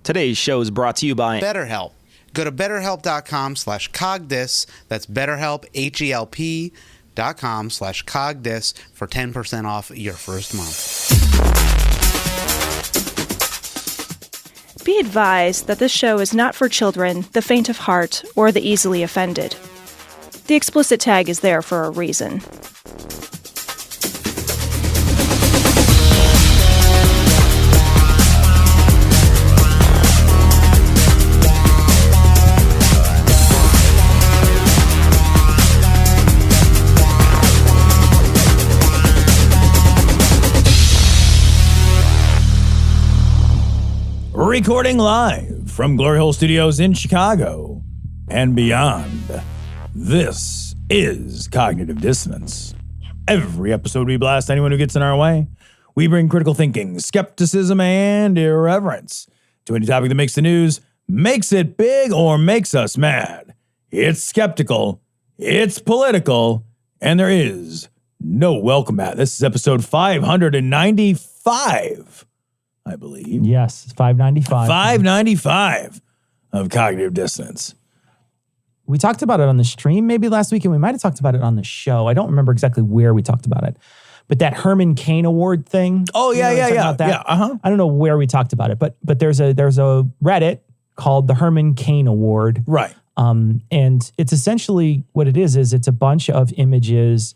Today's show is brought to you by BetterHelp. Go to betterhelp.com/cogdis. That's BetterHelp, HELP.com/cogdis for 10% off your first month. Be advised that this show is not for children, the faint of heart, or the easily offended. The explicit tag is there for a reason. Recording live from Glory Hole Studios in Chicago and beyond. This is Cognitive Dissonance. Every episode we blast anyone who gets in our way. We bring critical thinking, skepticism, and irreverence to any topic that makes the news, makes it big, or makes us mad. It's skeptical, it's political, and there is no welcome mat. This is episode 595. I believe. Yes, 595. 595 of Cognitive Dissonance. We talked about it on the stream maybe last week, and we might have talked about it on the show. I don't remember exactly where we talked about it. But that Herman Cain Award thing. Oh, yeah. I don't know where we talked about it, but there's a Reddit called the Herman Cain Award. Right. And it's essentially what it is it's a bunch of images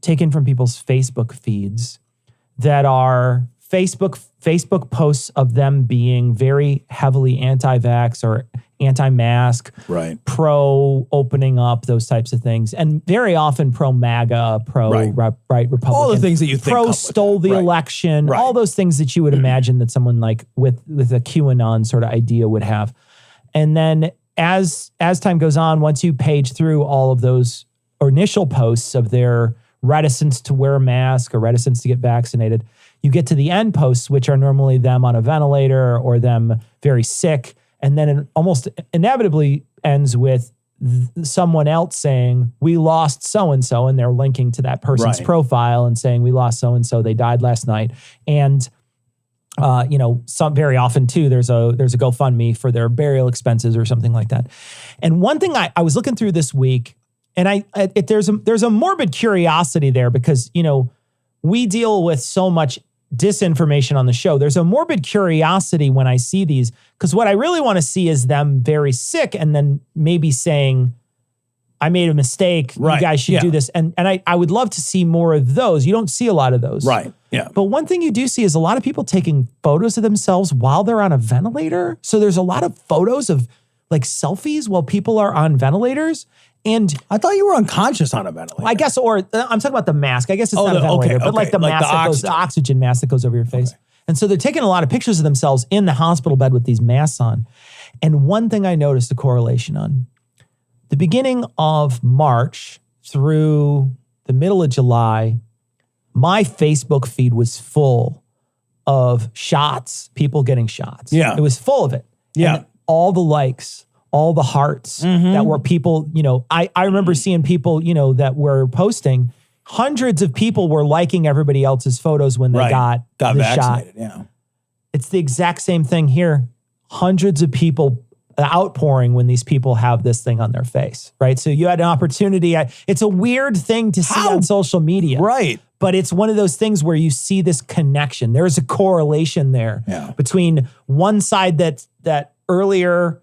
taken from people's Facebook feeds that are Facebook posts of them being very heavily anti-vax or anti-mask, right, pro-opening up, those types of things. And very often pro-MAGA, right Republican. All the things that you think pro-stole the election, all those things that you would imagine that someone like with a QAnon sort of idea would have. And then as time goes on, once you page through all of those initial posts of their reticence to wear a mask or reticence to get vaccinated, you get to the end posts, which are normally them on a ventilator or them very sick. And then it almost inevitably ends with someone else saying, we lost so-and-so, and they're linking to that person's profile and saying, we lost so-and-so, they died last night. And, some very often too, there's a GoFundMe for their burial expenses or something like that. And one thing I was looking through this week, and there's a morbid curiosity there because, we deal with so much disinformation on the show. There's a morbid curiosity when I see these, because what I really want to see is them very sick and then maybe saying, I made a mistake. You guys should do this. And I would love to see more of those. You don't see a lot of those. Right. Yeah. But one thing you do see is a lot of people taking photos of themselves while they're on a ventilator. So there's a lot of photos of like selfies while people are on ventilators. And I thought you were unconscious on a ventilator. I guess, or I'm talking about the mask. I guess it's not a ventilator, but like the mask, the oxygen mask that goes over your face. Okay. And so they're taking a lot of pictures of themselves in the hospital bed with these masks on. And one thing I noticed a correlation on, the beginning of March through the middle of July, my Facebook feed was full of shots, people getting shots. Yeah. It was full of it. Yeah. And all the likes, all the hearts that were people, I remember seeing people, that were posting, hundreds of people were liking everybody else's photos when they got the vaccinated, shot. Yeah. It's the exact same thing here. Hundreds of people outpouring when these people have this thing on their face, right? So you had an opportunity. It's a weird thing to see on social media. Right. But it's one of those things where you see this connection. There's a correlation there between one side that earlier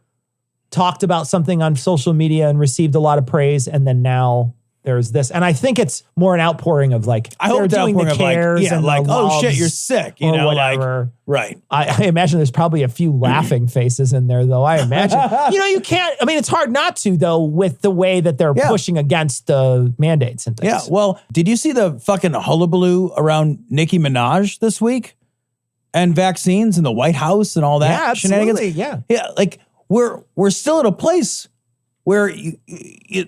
talked about something on social media and received a lot of praise, and then now there's this. And I think it's more an outpouring of like, I hope doing the cares and like, oh shit, you're sick, whatever. Right. I imagine there's probably a few laughing faces in there, though. I imagine, you can't, it's hard not to, though, with the way that they're pushing against the mandates and things. Yeah. Well, did you see the fucking hullabaloo around Nicki Minaj this week and vaccines and the White House and all that? Yeah, absolutely. Yeah. Yeah. Like, we're still at a place where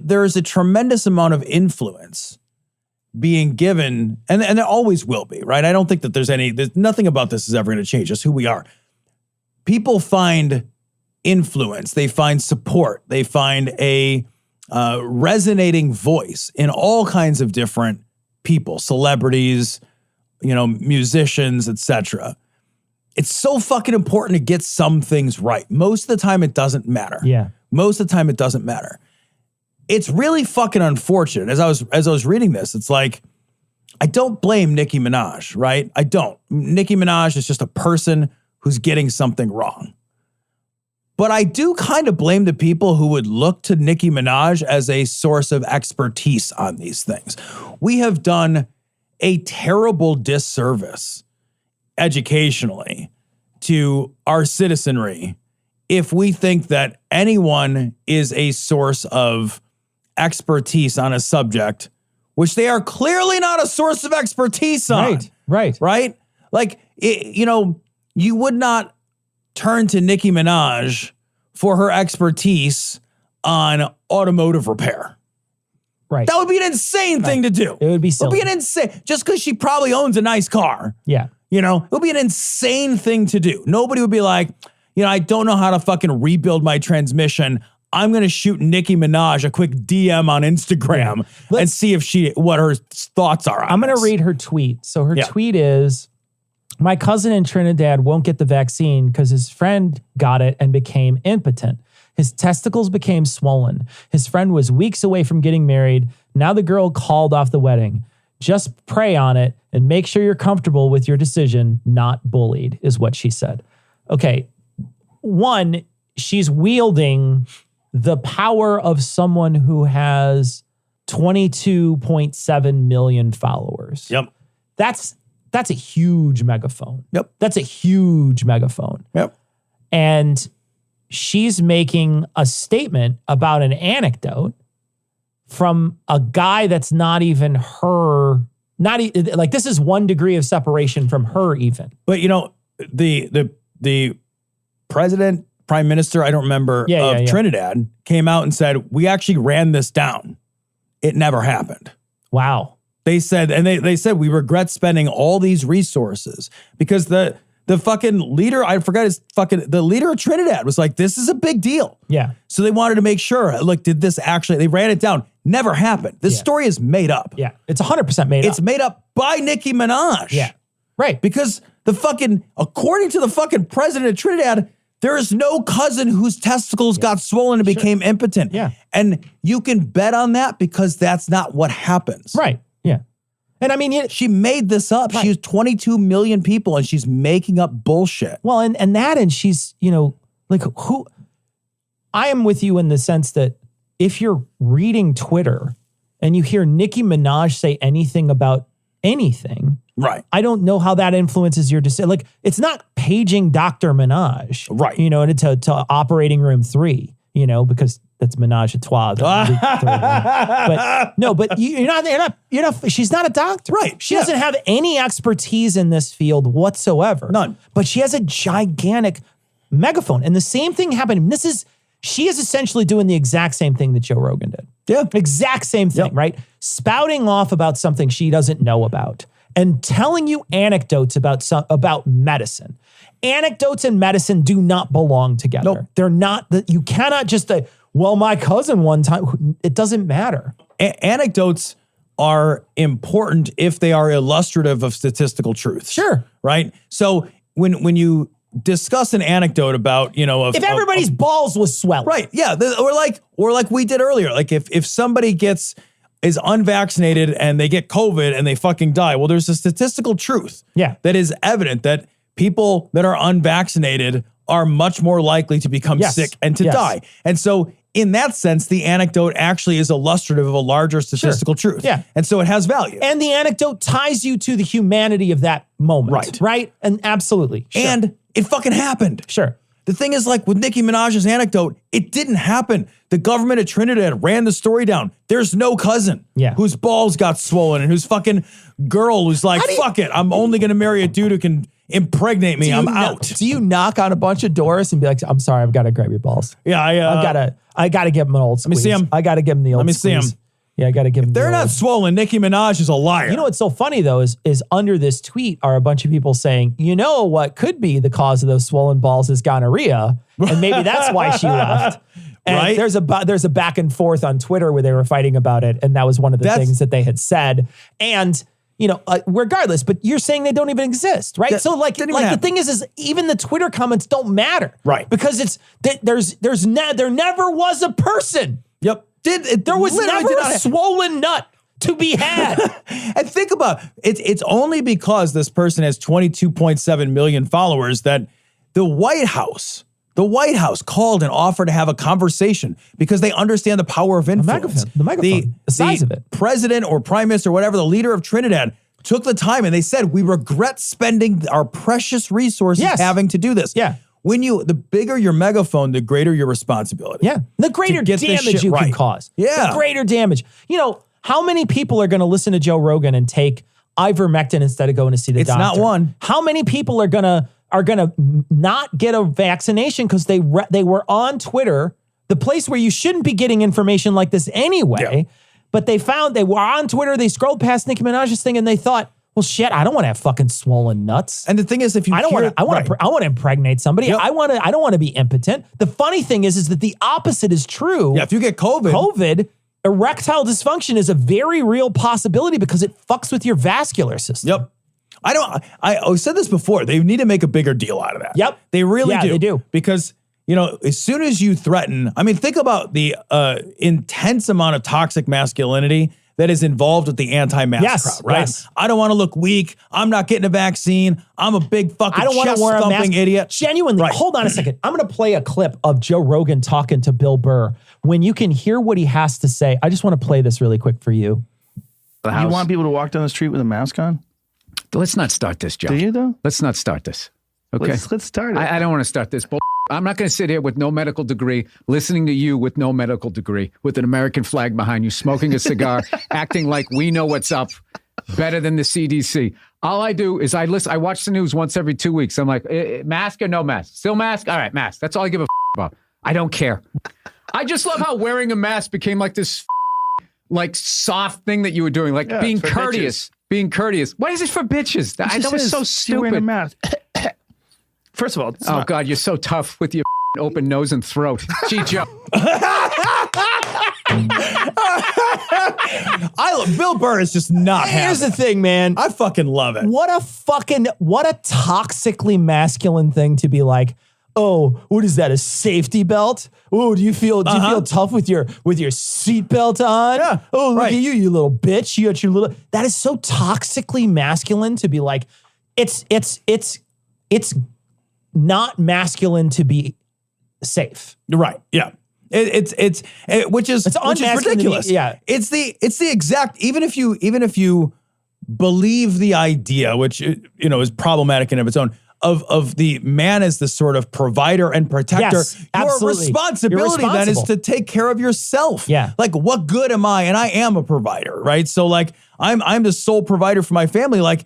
there is a tremendous amount of influence being given, and there always will be, right? I don't think that there's nothing about this is ever going to change. Just who we are. People find influence. They find support. They find a resonating voice in all kinds of different people, celebrities, musicians, etc. it's so fucking important to get some things right. Most of the time, it doesn't matter. Yeah. Most of the time, it doesn't matter. It's really fucking unfortunate. As I was reading this, it's like, I don't blame Nicki Minaj, right? I don't. Nicki Minaj is just a person who's getting something wrong. But I do kind of blame the people who would look to Nicki Minaj as a source of expertise on these things. We have done a terrible disservice educationally to our citizenry if we think that anyone is a source of expertise on a subject, which they are clearly not a source of expertise on. Right? Like, you would not turn to Nicki Minaj for her expertise on automotive repair. Right. That would be an insane thing to do. It would be silly. It would be an insane, just because she probably owns a nice car. Yeah. It would be an insane thing to do. Nobody would be like, I don't know how to fucking rebuild my transmission. I'm going to shoot Nicki Minaj a quick DM on Instagram and see what her thoughts are on I'm going to read her tweet. So her tweet is, my cousin in Trinidad won't get the vaccine because his friend got it and became impotent. His testicles became swollen. His friend was weeks away from getting married. Now the girl called off the wedding. Just pray on it and make sure you're comfortable with your decision, not bullied, is what she said. Okay. One, she's wielding the power of someone who has 22.7 million followers. Yep. That's a huge megaphone. Yep. That's a huge megaphone. Yep. And she's making a statement about an anecdote from a guy that's not even her, like this is 1 degree of separation from her even. But the president, prime minister, I don't remember, of Trinidad came out and said, we actually ran this down. It never happened. Wow. They said, and they said, we regret spending all these resources because the fucking leader, I forgot the leader of Trinidad was like, this is a big deal. Yeah. So they wanted to make sure, look, they ran it down. Never happened. This story is made up. Yeah. It's 100% made up. It's made up by Nicki Minaj. Yeah. Right. Because according to the fucking president of Trinidad, there is no cousin whose testicles got swollen and became impotent. Yeah. And you can bet on that because that's not what happens. Right. Yeah. And I mean, she made this up. Right. She's 22 million people and she's making up bullshit. Well, and she's, like who, I am with you in the sense that if you're reading Twitter and you hear Nicki Minaj say anything about anything, right? I don't know how that influences your decision. Like, it's not paging Dr. Minaj, right? To operating room 3, because that's Menage a Trois. But you're not. She's not a doctor, right? She doesn't have any expertise in this field whatsoever. None. But she has a gigantic megaphone, and the same thing happened. She is essentially doing the exact same thing that Joe Rogan did. Yeah. Exact same thing, right? Spouting off about something she doesn't know about and telling you anecdotes about medicine. Anecdotes and medicine do not belong together. Nope. They're not, you cannot just, my cousin one time, it doesn't matter. Anecdotes are important if they are illustrative of statistical truth. Sure. Right? So when you discuss an anecdote about, if everybody's balls was swelling. Right. Yeah. Or like we did earlier, like if somebody is unvaccinated and they get COVID and they fucking die. Well, there's a statistical truth. Yeah. That is evident that people that are unvaccinated are much more likely to become sick and to die. And so in that sense, the anecdote actually is illustrative of a larger statistical truth. Yeah. And so it has value. And the anecdote ties you to the humanity of that moment. Right. Right? And absolutely. Sure. And it fucking happened. Sure. The thing is, like with Nicki Minaj's anecdote, it didn't happen. The government of Trinidad ran the story down. There's no cousin whose balls got swollen and whose fucking girl was like, fuck it. I'm only going to marry a dude who can impregnate me. I'm out. Do you knock on a bunch of doors and be like, I'm sorry, I've got to grab your balls? Yeah, I got to give him an old squeeze. Let me see him. I got to give him the old squeeze. Let me see him. Yeah, I got to give him They're not swollen. Nicki Minaj is a liar. You know what's so funny, though, is under this tweet are a bunch of people saying, what could be the cause of those swollen balls is gonorrhea. And maybe that's why she left. And right? there's a back and forth on Twitter where they were fighting about it. And that was one of the things that they had said. And, regardless, but you're saying they don't even exist, right? So the thing is even the Twitter comments don't matter. Right. Because there never was a person. Yep. There was never a swollen nut to be had. And think about it's only because this person has 22.7 million followers that the White House called and offered to have a conversation because they understand the power of influence. The megaphone, the size of it. President or prime minister, whatever, the leader of Trinidad took the time and they said, we regret spending our precious resources having to do this. Yeah. The bigger your megaphone, the greater your responsibility. Yeah. The greater damage you can cause. Yeah. The greater damage. How many people are going to listen to Joe Rogan and take ivermectin instead of going to see the doctor? It's not one. How many people are gonna not get a vaccination because they were on Twitter, the place where you shouldn't be getting information like this anyway? But they were on Twitter. They scrolled past Nicki Minaj's thing and they thought, well, shit, I don't want to have fucking swollen nuts. And the thing is, if you I want to impregnate somebody. Yep. I don't want to be impotent. The funny thing is that the opposite is true. Yeah, if you get COVID, erectile dysfunction is a very real possibility because it fucks with your vascular system. Yep. I said this before. They need to make a bigger deal out of that. Yep. They really do. They do. Because, as soon as you threaten, think about the intense amount of toxic masculinity that is involved with the anti-mask crowd, right? Yes. I don't want to look weak. I'm not getting a vaccine. I'm a big fucking chest-thumping idiot. Genuinely, hold on a second. I'm going to play a clip of Joe Rogan talking to Bill Burr. When you can hear what he has to say, I just want to play this really quick for you. You want people to walk down the street with a mask on? Let's not start this, Joe. Do you, though? Let's not start this. Okay? Let's start it. I don't want to start this. I'm not going to sit here with no medical degree, listening to you with no medical degree, with an American flag behind you, smoking a cigar, acting like we know what's up better than the CDC. All I do is I watch the news once every 2 weeks. I'm like, mask or no mask? Still mask? All right, mask. That's all I give a about. I don't care. I just love how wearing a mask became like this soft thing that you were doing, like being courteous. Bitches. Being courteous. Why is it for bitches? That was so stupid. Wearing a mask. First of all, God, you're so tough with your open nose and throat. Gee, Joe. Bill Burr is just not happy. Here's the thing, man. I fucking love it. What a toxically masculine thing to be like, oh, what is that, a safety belt? Oh, do you feel tough with your seatbelt on? Yeah. Oh, look at you little bitch. You got your little. That is so toxically masculine to be like, it's not masculine to be safe. Right. Yeah. Which is ridiculous. Yeah. It's the exact, even if you believe the idea, which is problematic in of its own, of the man as the sort of provider and protector. Yes, absolutely. Your responsibility then is to take care of yourself. Yeah. Like, what good am I? And I am a provider, right? So like I'm the sole provider for my family. Like,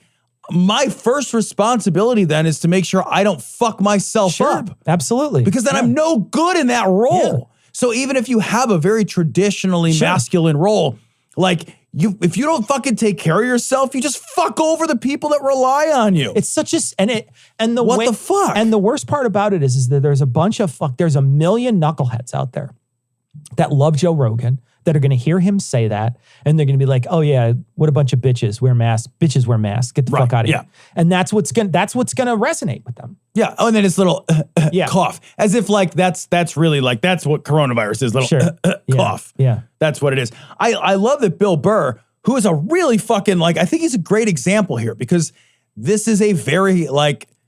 my first responsibility then is to make sure I don't fuck myself up. Absolutely. Because then I'm no good in that role. Yeah. So even if you have a very traditionally masculine role, like if you don't fucking take care of yourself, you just fuck over the people that rely on you. It's such a the fuck? And the worst part about it is that there's a million knuckleheads out there that love Joe Rogan, that are going to hear him say that, and they're going to be like, "Oh yeah, what a bunch of bitches wear masks. Bitches wear masks. Get the fuck out of here." And that's what's going to resonate with them. Yeah. Oh, and then it's little cough, as if like that's really like that's what coronavirus is. Little cough. Yeah. That's what it is. I love that Bill Burr, who is a really fucking I think he's a great example here because this is a very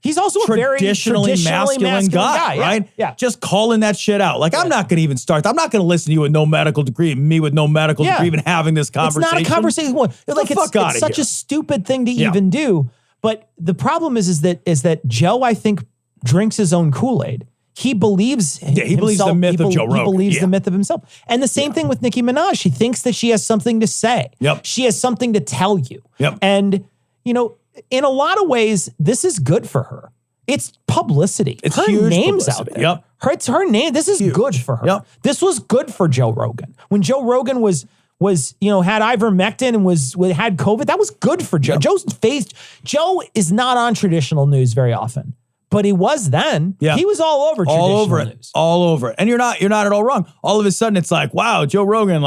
he's also a very traditionally masculine guy, right? Yeah. Just calling that shit out. Like, I'm not going to even start. I'm not going to listen to you with no medical degree, me with no medical degree, even having this conversation. It's not a conversation. It's such a stupid thing to even do. But the problem is that Joe, I think, drinks his own Kool-Aid. He believes he believes the myth of Joe Rogan. He believes the myth of himself. And the same thing with Nicki Minaj. She thinks that she has something to say. Yep. She has something to tell you. Yep. And, in a lot of ways, this is good for her. It's publicity. It's her huge name's publicity. out there. Yep. It's her name. This is good for her. Yep. This was good for Joe Rogan. When Joe Rogan was had ivermectin and had COVID, that was good for Joe. Yep. Joe is not on traditional news very often, but he was then. Yeah. He was all over traditional news. All over it. And you're not at all wrong. All of a sudden it's like, wow, Joe Rogan,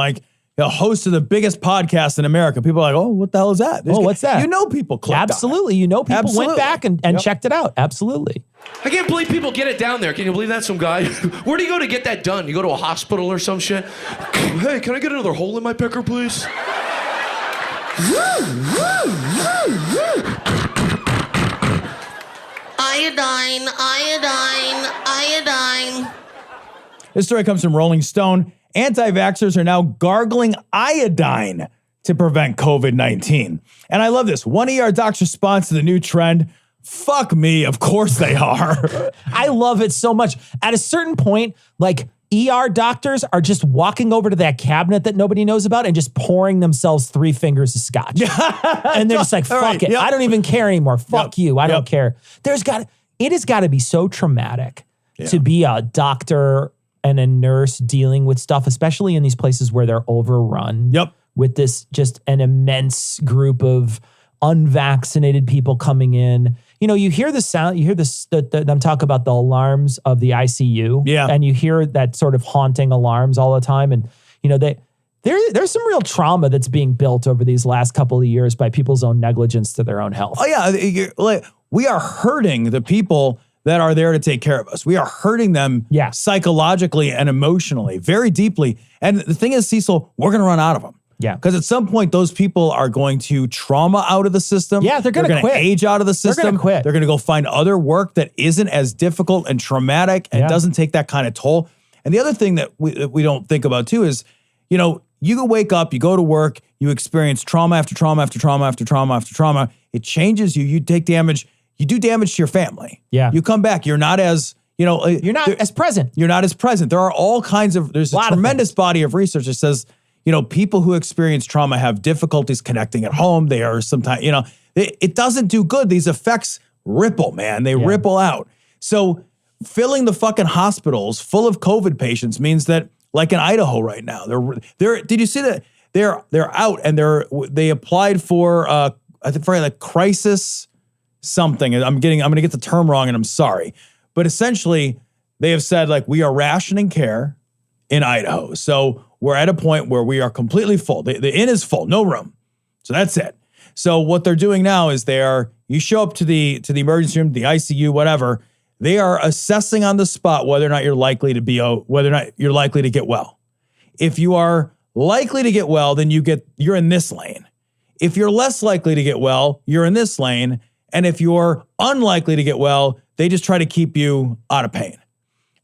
a host of the biggest podcast in America. People are like, oh, what the hell is that? What's that? You know people clicked on it. Absolutely. You know people went back and checked it out. Absolutely. I can't believe people get it down there. Can you believe that? Some guy. Where do you go to get that done? You go to a hospital or some shit? Hey, can I get another hole in my pecker, please? Iodine, iodine, iodine. This story comes from Rolling Stone. Anti-vaxxers are now gargling iodine to prevent COVID-19. And I love this. One ER doc's response to the new trend, fuck me, of course they are. I love it so much. At a certain point, like ER doctors are just walking over to that cabinet that nobody knows about and just pouring themselves 3 fingers of scotch. And they're just like, fuck it. Yep. I don't even care anymore. Fuck you. I don't care. It has got to be so traumatic to be a doctor and a nurse dealing with stuff, especially in these places where they're overrun with this just an immense group of unvaccinated people coming in. You know, you hear the sound, you hear them talk about the alarms of the ICU. Yeah. And you hear that sort of haunting alarms all the time. And, you know, there's some real trauma that's being built over these last couple of years by people's own negligence to their own health. Oh, yeah. We are hurting the people that are there to take care of us. We are hurting them psychologically and emotionally, very deeply. And the thing is, Cecil, we're going to run out of them. Yeah. Because at some point, those people are going to trauma out of the system. Yeah, they're going to quit. Age out of the system. They're going to quit. They're going to go find other work that isn't as difficult and traumatic and doesn't take that kind of toll. And the other thing that we don't think about too is, you know, you can wake up, you go to work, you experience trauma after trauma after trauma after trauma after trauma. It changes you. You take damage. You do damage to your family. Yeah. You come back. You're not as, you know. You're not as present. You're not as present. There are all kinds of, there's a tremendous body of research that says, you know, people who experience trauma have difficulties connecting at home. They are sometimes, you know, it doesn't do good. These effects ripple, man. They ripple out. So filling the fucking hospitals full of COVID patients means that, like in Idaho right now, they're did you see that? They're out and they applied for, I think for like crisis something. I'm going to get the term wrong and I'm sorry. But essentially, they have said, like, we are rationing care in Idaho. So we're at a point where we are completely full. The inn is full, no room. So that's it. So what they're doing now is you show up to the emergency room, the ICU, whatever. They are assessing on the spot whether or not you're likely to get well. If you are likely to get well, then you're in this lane. If you're less likely to get well, you're in this lane. And if you're unlikely to get well, they just try to keep you out of pain.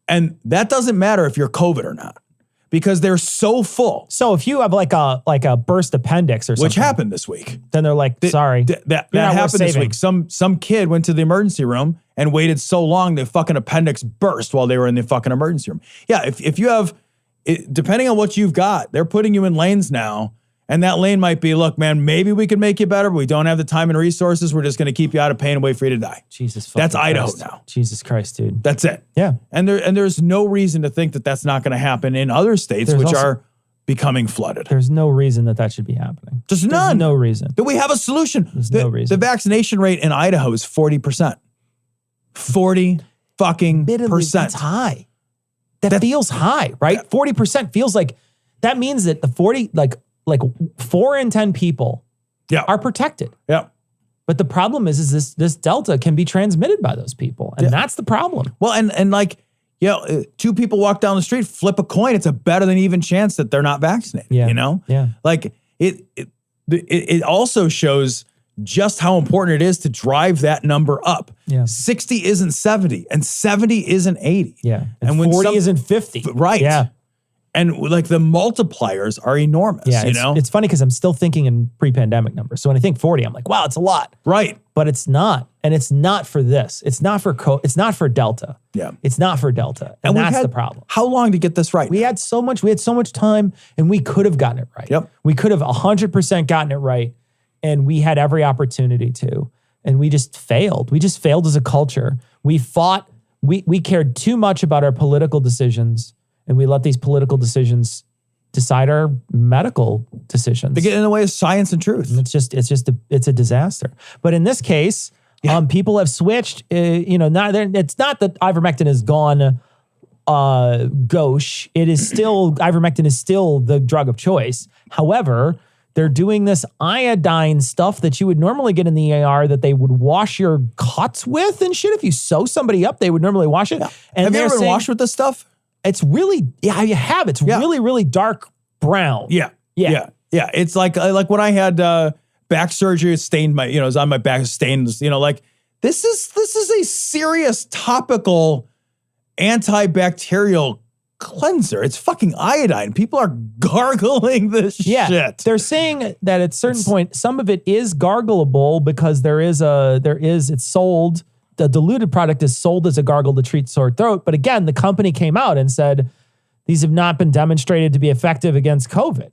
And that doesn't matter if you're COVID or not, because they're so full. So if you have like a burst appendix or something, which happened this week, then they're like, sorry, that happened this week. Some kid went to the emergency room and waited so long the fucking appendix burst while they were in the fucking emergency room. Yeah, if you have, depending on what you've got, they're putting you in lanes now. And that lane might be, look, man, maybe we can make you better, but we don't have the time and resources. We're just going to keep you out of pain and wait for you to die. Jesus fucking That's Idaho Christ. now. Jesus Christ, dude. That's it. Yeah. And there's no reason to think that that's not going to happen in other states, which are becoming flooded. There's no reason that should be happening. There's none. No reason. Do we have a solution? There's no reason. The vaccination rate in Idaho is 40%. 40 fucking percent. That's high. That feels high, right? 40% feels like, that means that the 40, like 4 in 10 people are protected. Yeah. But the problem is this Delta can be transmitted by those people. And that's the problem. Well, and like, you know, 2 people walk down the street, flip a coin. It's a better than even chance that they're not vaccinated, you know? Yeah. Like it also shows just how important it is to drive that number up. Yeah. 60 isn't 70 and 70 isn't 80. Yeah. And when 40 isn't 50. Right. Yeah. And like the multipliers are enormous, you know? It's funny because I'm still thinking in pre-pandemic numbers. So when I think 40, I'm like, wow, it's a lot. Right. But it's not. And it's not for this. It's not for it's not for Delta. Yeah. It's not for Delta. And that's the problem. How long to get this right? We had so much time and we could have gotten it right. Yep. We could have 100% gotten it right. And we had every opportunity to. And we just failed. We just failed as a culture. We fought. We cared too much about our political decisions. And we let these political decisions decide our medical decisions. They get in the way of science and truth. And it's a disaster. But in this case, people have switched. It's not that ivermectin has gone gauche. It is still, ivermectin is still the drug of choice. However, they're doing this iodine stuff that you would normally get in the ER that they would wash your cuts with and shit. If you sew somebody up, they would normally wash it. And have you ever been washed with this stuff? It's really, yeah, you have. It's really, really dark brown. Yeah. It's like when I had back surgery, it stained my, it was on my back, stained, like this is a serious topical antibacterial cleanser. It's fucking iodine. People are gargling this shit. They're saying that at a certain point, some of it is gargleable because it's sold, the diluted product is sold as a gargle to treat sore throat. But again, the company came out and said, these have not been demonstrated to be effective against COVID,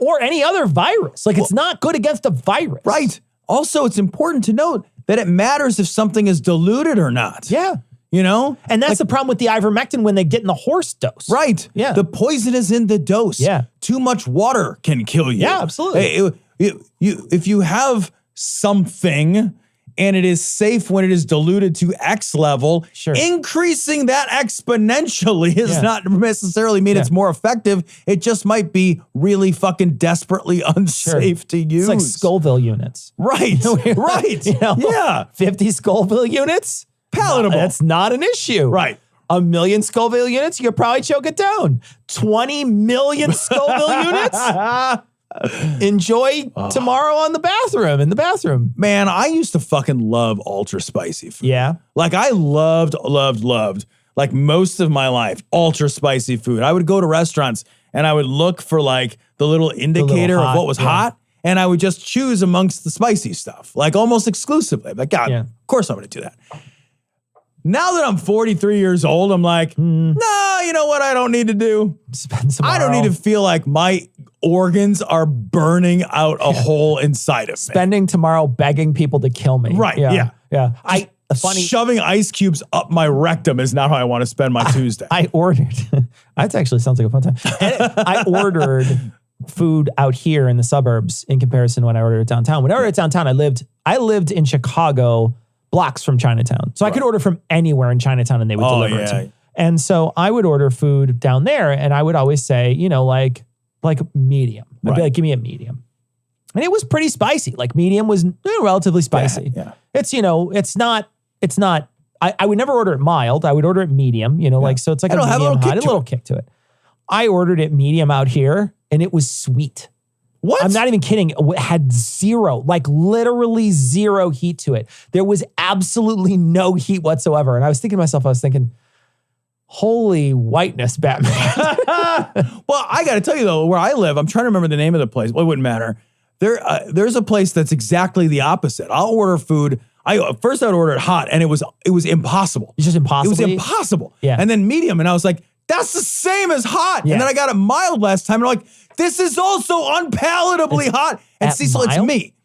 or any other virus. It's not good against a virus. Right. Also, it's important to note that it matters if something is diluted or not. Yeah. And that's the problem with the ivermectin when they get in the horse dose. Right. Yeah. The poison is in the dose. Yeah. Too much water can kill you. Yeah, absolutely. If you have something and it is safe when it is diluted to X level, increasing that exponentially is not necessarily mean it's more effective. It just might be really fucking desperately unsafe to use. It's like Scoville units. Right. Right. Yeah. 50 Scoville units? Palatable. That's not an issue. Right. 1 million Scoville units, you could probably choke it down. 20 million Scoville units? Enjoy tomorrow in the bathroom. Man, I used to fucking love ultra spicy food. Yeah. I loved, like most of my life, ultra spicy food. I would go to restaurants and I would look for the little indicator of what was hot. And I would just choose amongst the spicy stuff, almost exclusively. God, of course I'm going to do that. Now that I'm 43 years old, I'm like, no, you know what I don't need to do? I don't need to feel like my organs are burning out a hole inside of me. Spending tomorrow begging people to kill me. Right, yeah. Shoving ice cubes up my rectum is not how I want to spend my Tuesday. I ordered, that actually sounds like a fun time. I ordered food out here in the suburbs in comparison to when I ordered it downtown. When I ordered it downtown, I lived in Chicago, blocks from Chinatown. So I could order from anywhere in Chinatown and they would deliver it to me. And so I would order food down there and I would always say, like medium. I'd be like, give me a medium. And it was pretty spicy. Medium was relatively spicy. Yeah. It's, it's not, I would never order it mild. I would order it medium, so it's like a medium hot, a little kick to it. I ordered it medium out here and it was sweet. What? I'm not even kidding. It had zero, literally zero heat to it. There was absolutely no heat whatsoever. And I was thinking to myself, holy whiteness, Batman. Well, I got to tell you though, where I live, I'm trying to remember the name of the place. Well, it wouldn't matter. There's a place that's exactly the opposite. I'll order food. First I would order it hot and it was impossible. It's just impossible. It was impossible. Yeah. And then medium and I was like, that's the same as hot. Yeah. And then I got it mild last time and I'm like, this is also unpalatably hot. And Cecil, it's me.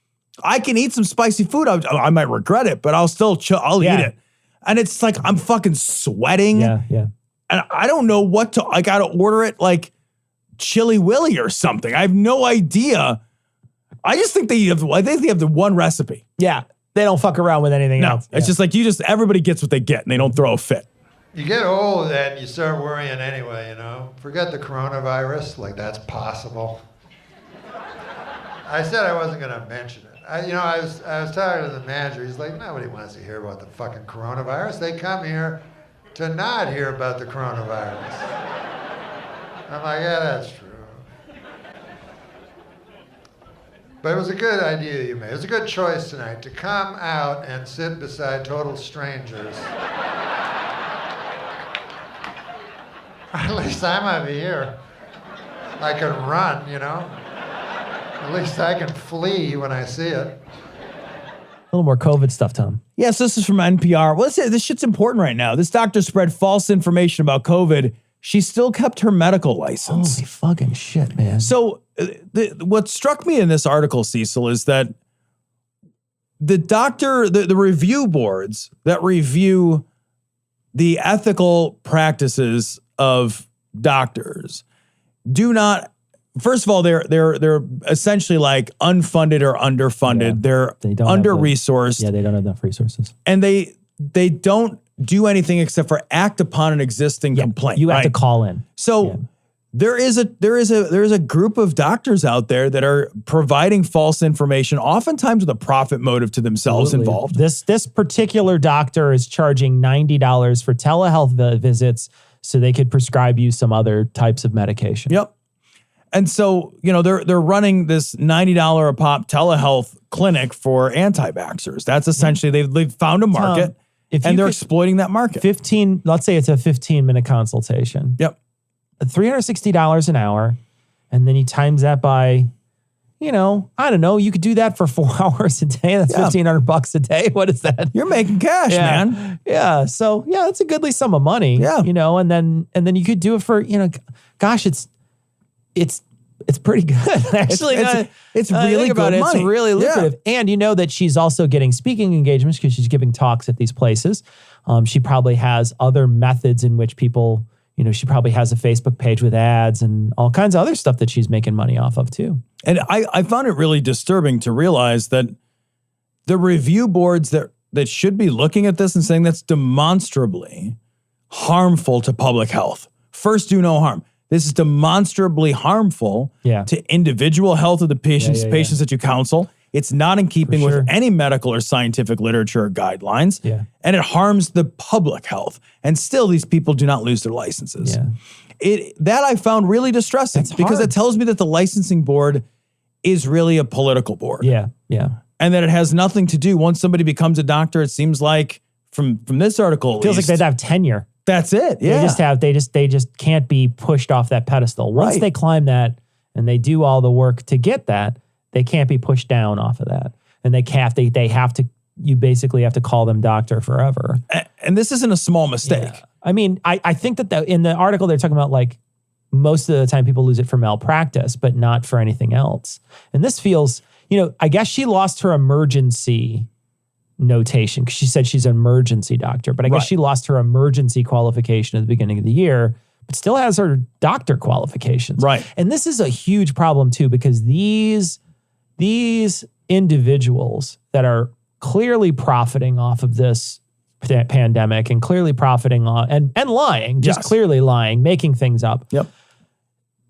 I can eat some spicy food. I might regret it, but I'll still I'll eat it. And it's like, I'm fucking sweating. Yeah. And I don't know what to, I got to order it like Chili Willy or something. I have no idea. I just think they have the one recipe. Yeah. They don't fuck around with anything else. It's just like everybody gets what they get and they don't throw a fit. You get old and you start worrying anyway, Forget the coronavirus, that's possible. I said I wasn't going to mention it. I was talking to the manager. He's like, nobody wants to hear about the fucking coronavirus. They come here to not hear about the coronavirus. I'm like, yeah, that's true. But it was a good idea you made. It was a good choice tonight to come out and sit beside total strangers. At least I might be here. I can run, At least I can flee when I see it. A little more COVID stuff, Tom. Yes, this is from NPR. Well, this shit's important right now. This doctor spread false information about COVID. She still kept her medical license. Holy fucking shit, man. So what struck me in this article, Cecil, is that the review boards that review the ethical practices of doctors do not. First of all, they're essentially unfunded or underfunded. Yeah, they're under-resourced. They don't have enough resources. And they don't do anything except for act upon an existing complaint. You have to call in. So there is a group of doctors out there that are providing false information, oftentimes with a profit motive to themselves involved. This particular doctor is charging $90 for telehealth visits so they could prescribe you some other types of medication. Yep. And so, they're running this $90 a pop telehealth clinic for anti-vaxxers. That's essentially, they've found a market and they're exploiting that market. Let's say it's a 15-minute consultation. Yep. $360 an hour. And then you times that by, I don't know, you could do that for 4 hours a day. That's $1,500 a day. What is that? You're making cash, man. Yeah. So it's a goodly sum of money. Yeah. And then you could do it for, gosh, it's pretty good. Actually, it's really good money. It's really lucrative. And you know that she's also getting speaking engagements because she's giving talks at these places. She probably has other methods in which people, she probably has a Facebook page with ads and all kinds of other stuff that she's making money off of too. And I found it really disturbing to realize that the review boards that should be looking at this and saying that's demonstrably harmful to public health. First, do no harm. This is demonstrably harmful to individual health of the patients that you counsel. It's not in keeping with any medical or scientific literature or guidelines. Yeah. And it harms the public health. And still, these people do not lose their licenses. Yeah. That I found really distressing because it tells me that the licensing board is really a political board. Yeah. Yeah. And that it has nothing to do. Once somebody becomes a doctor, it seems like from this article, it feels like they'd have tenure. That's it. Yeah. They just can't be pushed off that pedestal. Once they climb that and they do all the work to get that, they can't be pushed down off of that. And you basically have to call them doctor forever. And this isn't a small mistake. Yeah. I mean, I think that in the article, they're talking about like most of the time people lose it for malpractice, but not for anything else. And this feels, I guess she lost her emergency notation because she said she's an emergency doctor, but I guess she lost her emergency qualification at the beginning of the year, but still has her doctor qualifications. Right. And this is a huge problem too, because these individuals that are clearly profiting off of this pandemic and clearly profiting on and lying, just clearly lying, making things up. Yep.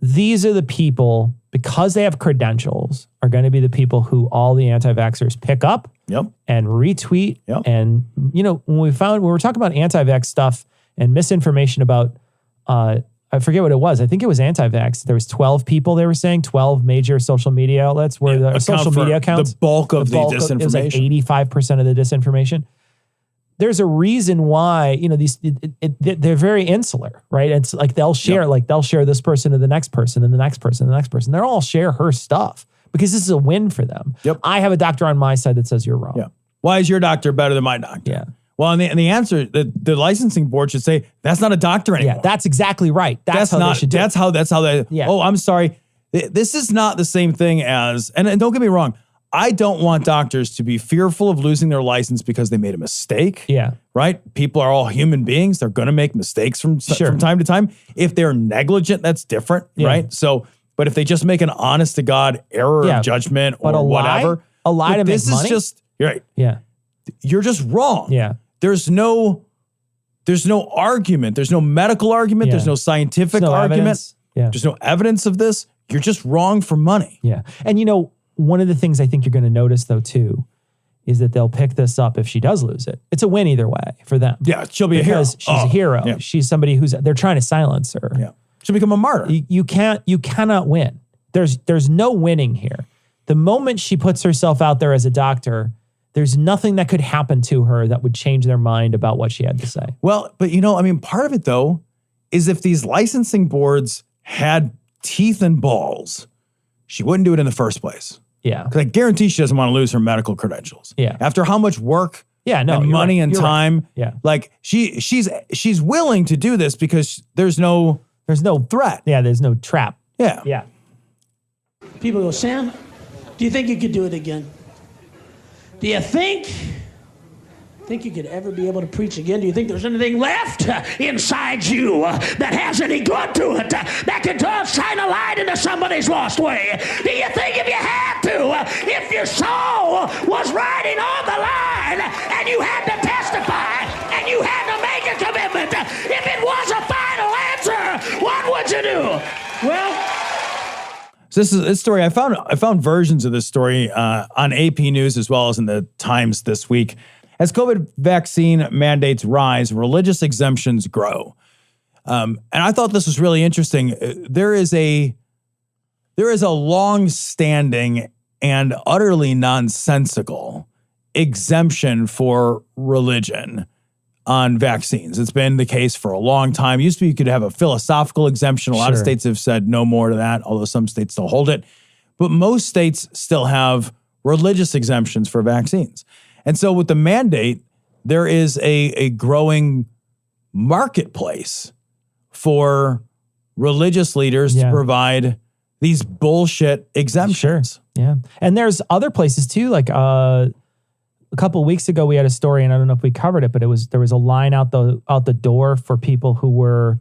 These are the people, because they have credentials, are going to be the people who all the anti-vaxxers pick up and retweet. Yep. And, when we were talking about anti-vax stuff and misinformation about, I forget what it was. I think it was anti-vax. There was 12 people, they were saying, 12 major social media outlets where the social media accounts. The bulk of the disinformation. It was like 85% of the disinformation. There's a reason why, they're very insular, right? It's like they'll share this person to the next person and the next person and the next person. They'll all share her stuff because this is a win for them. Yep. I have a doctor on my side that says you're wrong. Yeah. Why is your doctor better than my doctor? Yeah. Well, and the answer, the licensing board should say, that's not a doctor anymore. Yeah, that's exactly right. That's how they should do it. That's how they, oh, I'm sorry. This is not the same thing as, and don't get me wrong, I don't want doctors to be fearful of losing their license because they made a mistake. Yeah. Right? People are all human beings. They're going to make mistakes from time to time. If they're negligent, that's different, right? So, but if they just make an honest to God error of judgment or whatever. A lie to make money? This is just, you're right. Yeah. You're just wrong. Yeah. There's no argument. There's no medical argument. Yeah. There's no scientific argument. Evidence. Yeah. There's no evidence of this. You're just wrong for money. Yeah. And one of the things I think you're going to notice though too is that they'll pick this up if she does lose it. It's a win either way for them. Yeah, she'll be a hero. Because she's a hero. Yeah. She's somebody they're trying to silence her. Yeah. She'll become a martyr. You cannot win. There's no winning here. The moment she puts herself out there as a doctor, there's nothing that could happen to her that would change their mind about what she had to say. Well, but part of it though is if these licensing boards had teeth and balls, she wouldn't do it in the first place. Yeah. Because I guarantee she doesn't want to lose her medical credentials. Yeah. After how much work and money and time. Right. Yeah. Like she's willing to do this because there's no threat. Yeah, there's no trap. Yeah. Yeah. People go, Sam, do you think you could do it again? Do you think you could ever be able to preach again? Do you think there's anything left inside you that has any good to it, that could shine a light into somebody's lost way? Do you think if you had to, if your soul was riding on the line and you had to testify and you had to make a commitment. If it was a final answer, what would you do? Well, so this story, I found versions of this story on AP News as well as in the Times this week. As COVID vaccine mandates rise, religious exemptions grow. And I thought this was really interesting. There is a long-standing and utterly nonsensical exemption for religion on vaccines. It's been the case for a long time. Used to be you could have a philosophical exemption. A lot of states have said no more to that, although some states still hold it. But most states still have religious exemptions for vaccines. And so with the mandate, there is a growing marketplace for religious leaders to provide these bullshit exemptions. Sure. Yeah. And there's other places too, like a couple of weeks ago we had a story, and I don't know if we covered it, but there was a line out the door for people who were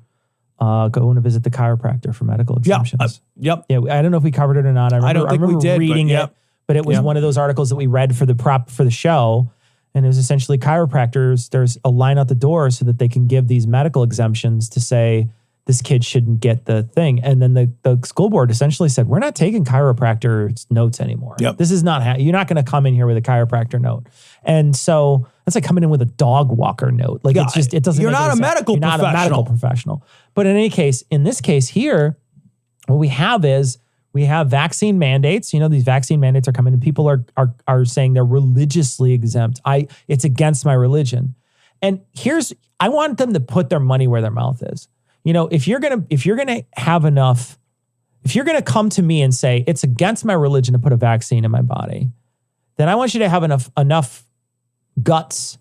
going to visit the chiropractor for medical exemptions. Yep. Yeah, I don't know if we covered it or not. I don't think we did, reading it, but it was one of those articles that we read for the show. And it was essentially chiropractors. There's a line out the door so that they can give these medical exemptions to say this kid shouldn't get the thing. And then the school board essentially said, we're not taking chiropractor notes anymore. Yep. This is not, you're not going to come in here with a chiropractor note. And so that's like coming in with a dog walker note. Like it's just, it doesn't You're make not any a sense. medical You're professional. not a medical professional. But in any case, in this case here, what we have is, we have vaccine mandates. You know, these vaccine mandates are coming and people are saying they're religiously exempt. It's against my religion. And I want them to put their money where their mouth is. You know, if you're going to have enough, if you're going to come to me and say it's against my religion to put a vaccine in my body, then I want you to have enough guts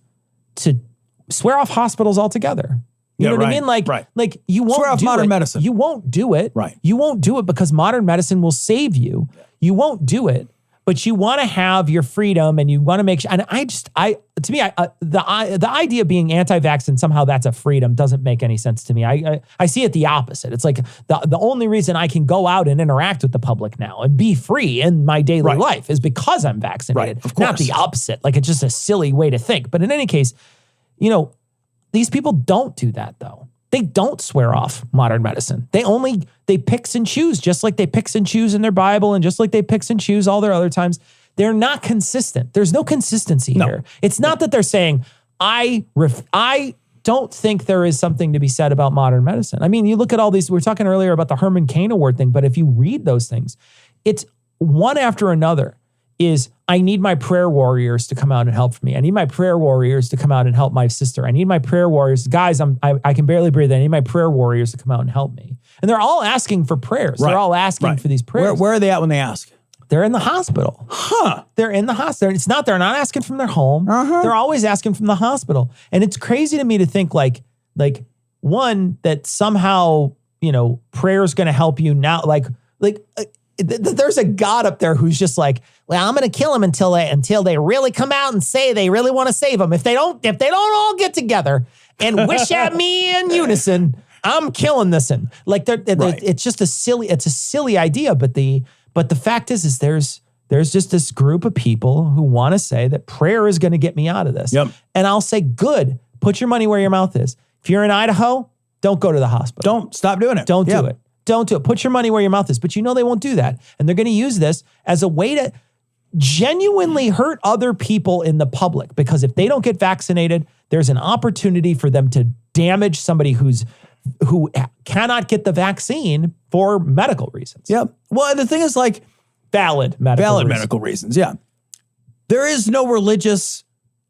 to swear off hospitals altogether. You know what I mean? Like you won't swear off modern medicine. You won't do it. Right. You won't do it because modern medicine will save you. You won't do it, but you want to have your freedom and you want to make sure. And the idea of being anti-vax and somehow that's a freedom doesn't make any sense to me. I see it the opposite. It's like the only reason I can go out and interact with the public now and be free in my daily life is because I'm vaccinated. Right. Of course. Not the opposite. Like it's just a silly way to think. But in any case, you know, these people don't do that though. They don't swear off modern medicine. They picks and choose, just like they picks and choose in their Bible and just like they picks and choose all their other times. They're not consistent. There's no consistency here. It's not that they're saying, I don't think there is something to be said about modern medicine. I mean, you look at all these, we were talking earlier about the Herman Cain Award thing, but if you read those things, it's one after another. Is I need my prayer warriors to come out and help me. I need my prayer warriors to come out and help my sister. I need my prayer warriors. Guys, I can barely breathe. I need my prayer warriors to come out and help me. And they're all asking for prayers. They're all asking for these prayers. Where are they at when they ask? They're in the hospital. Huh. They're in the hospital. They're not asking from their home. They're always asking from the hospital. And it's crazy to me to think like one, that somehow, you know, prayer is going to help you now. There's a God up there who's just like, well, I'm going to kill them until they really come out and say they really want to save them. If they don't all get together and wish at me in unison, I'm killing this one. Like it's just a silly idea. But the fact is there's just this group of people who want to say that prayer is going to get me out of this. Yep. And I'll say, good, put your money where your mouth is. If you're in Idaho, don't go to the hospital. Don't stop doing it. Don't do it. Don't do it. Put your money where your mouth is. But you know they won't do that. And they're going to use this as a way to genuinely hurt other people in the public. Because if they don't get vaccinated, there's an opportunity for them to damage somebody who cannot get the vaccine for medical reasons. Yeah. Well, the thing is like valid medical reasons. Yeah. There is no religious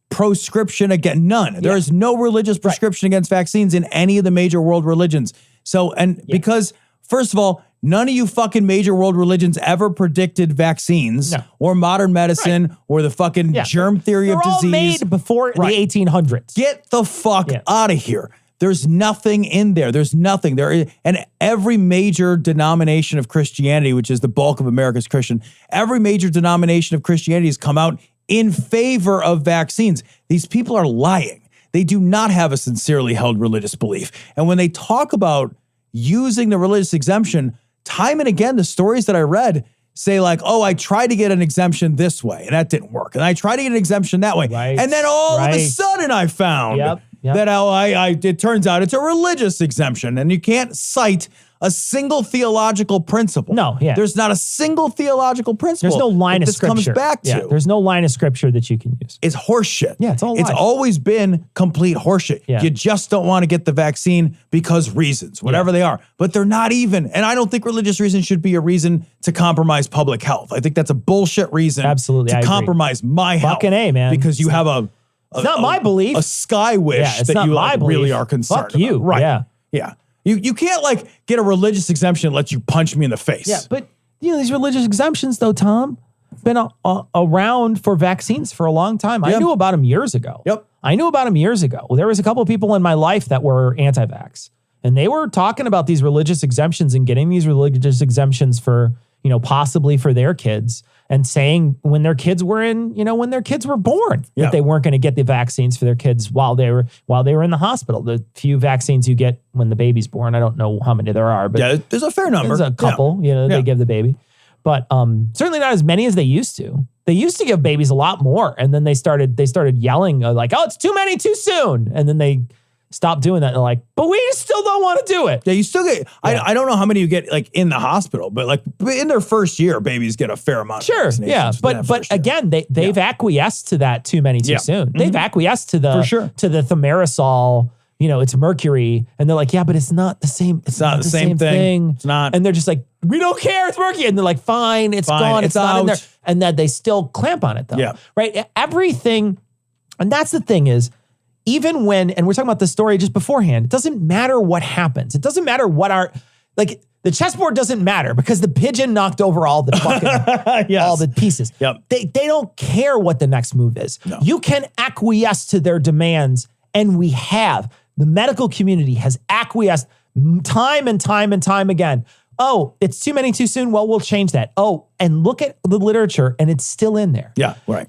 proscription against none. There is no religious prescription against vaccines in any of the major world religions. So, because first of all, none of you fucking major world religions ever predicted vaccines or modern medicine or the fucking germ theory of disease. They're all made before the 1800s. Get the fuck out of here. There's nothing in there. There's nothing there. And every major denomination of Christianity, which is the bulk of America's Christian, every major denomination of Christianity has come out in favor of vaccines. These people are lying. They do not have a sincerely held religious belief. And when they talk about using the religious exemption, time and again, the stories that I read say like, oh, I tried to get an exemption this way and that didn't work. And I tried to get an exemption that way. Right. And then all of a sudden I found that it turns out it's a religious exemption, and you can't cite a single theological principle. There's not a single theological principle. There's no line of scripture. This comes back to. There's no line of scripture that you can use. It's horseshit. Yeah, it's all lies. It's always been complete horseshit. Yeah. You just don't want to get the vaccine because reasons, whatever they are. But they're not even. And I don't think religious reasons should be a reason to compromise public health. I think that's a bullshit reason to compromise my health. Fucking A, man. Because you have it's not my belief. A sky wish that you really are concerned Fuck you. about. Right. Yeah. You can't get a religious exemption that lets you punch me in the face. Yeah, but these religious exemptions though, Tom, been around for vaccines for a long time. I knew about them years ago. I knew about them years ago. Well, there was a couple of people in my life that were anti-vax, and they were talking about these religious exemptions and getting these religious exemptions for, possibly for their kids, and saying when their kids were when their kids were born, that they weren't going to get the vaccines for their kids while they were in the hospital. The few vaccines you get when the baby's born, I don't know how many there are, but there's a fair number. There's a couple, they give the baby, but certainly not as many as they used to. They used to give babies a lot more, and then they started yelling like, "Oh, it's too many too soon," and then they stop doing that. And they're like, but we still don't want to do it. Yeah, you still get, I don't know how many you get in the hospital, but in their first year, babies get a fair amount. Sure. Yeah. But again, they've acquiesced to that too many too soon. They've acquiesced to the thimerosal, it's mercury. And they're like, yeah, but it's not the same. It's not the same thing. It's not. And they're just like, we don't care. It's mercury. And they're like, fine, it's gone. It's not in there. And then they still clamp on it though. Yeah. Right. Everything. And that's the thing is, even when, and we're talking about the story just beforehand, it doesn't matter what happens. It doesn't matter what the chessboard doesn't matter because the pigeon knocked over all the fucking, all the pieces. Yep. They don't care what the next move is. No. You can acquiesce to their demands, and we have. The medical community has acquiesced time and time and time again. Oh, it's too many too soon. Well, we'll change that. Oh, and look at the literature, and it's still in there. Yeah, right.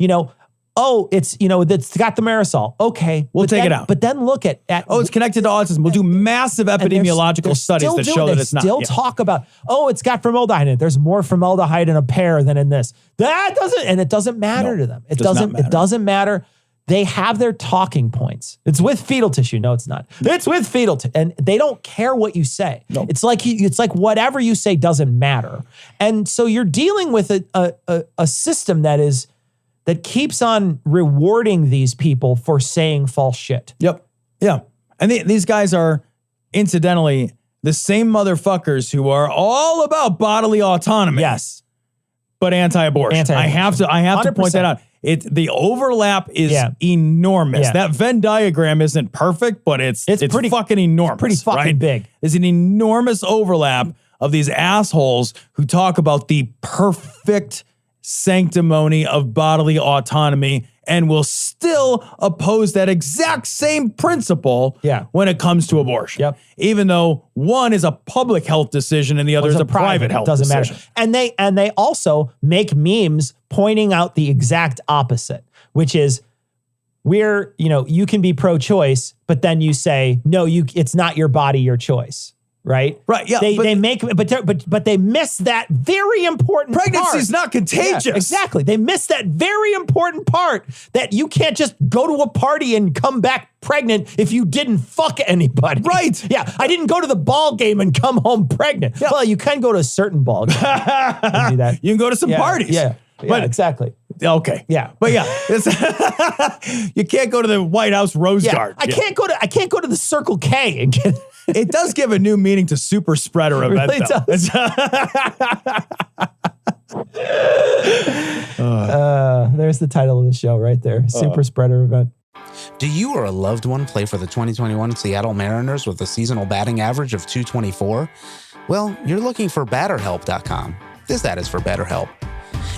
Oh, it's got the thimerosal. Okay. We'll take it out. But then look at it's connected to autism. We'll do massive epidemiological studies that show that it's not. Still talk about, it's got formaldehyde in it. There's more formaldehyde in a pear than in this. It doesn't matter to them. It doesn't matter. They have their talking points. It's with fetal tissue. No, it's not. It's with fetal tissue. And they don't care what you say. No. It's like whatever you say doesn't matter. And so you're dealing with a system that keeps on rewarding these people for saying false shit. Yep. Yeah. And these guys are, incidentally, the same motherfuckers who are all about bodily autonomy. Yes. But anti-abortion. I have to point that out. The overlap is enormous. Yeah. That Venn diagram isn't perfect, but it's pretty fucking enormous. Pretty fucking big. There's an enormous overlap of these assholes who talk about the perfect sanctimony of bodily autonomy and will still oppose that exact same principle when it comes to abortion. Yep. Even though one is a public health decision and the other is a private health decision. Doesn't matter. And they also make memes pointing out the exact opposite, which is you can be pro-choice, but then you say, no, it's not your body, your choice. Right. Yeah. But they miss that very important part. Pregnancy's not contagious. Yeah, exactly. They miss that very important part that you can't just go to a party and come back pregnant if you didn't fuck anybody. Right. Yeah. I didn't go to the ball game and come home pregnant. Yeah. Well, you can go to a certain ball game and do that. You can go to some parties. Yeah. But exactly. Okay. Yeah. But you can't go to the White House Rose Garden. I can't go to the Circle K and get. It does give a new meaning to Superspreader event. Really does. There's the title of the show right there. Superspreader event. Do you or a loved one play for the 2021 Seattle Mariners with a seasonal batting average of .224? Well, you're looking for BatterHelp.com. This ad is for BetterHelp.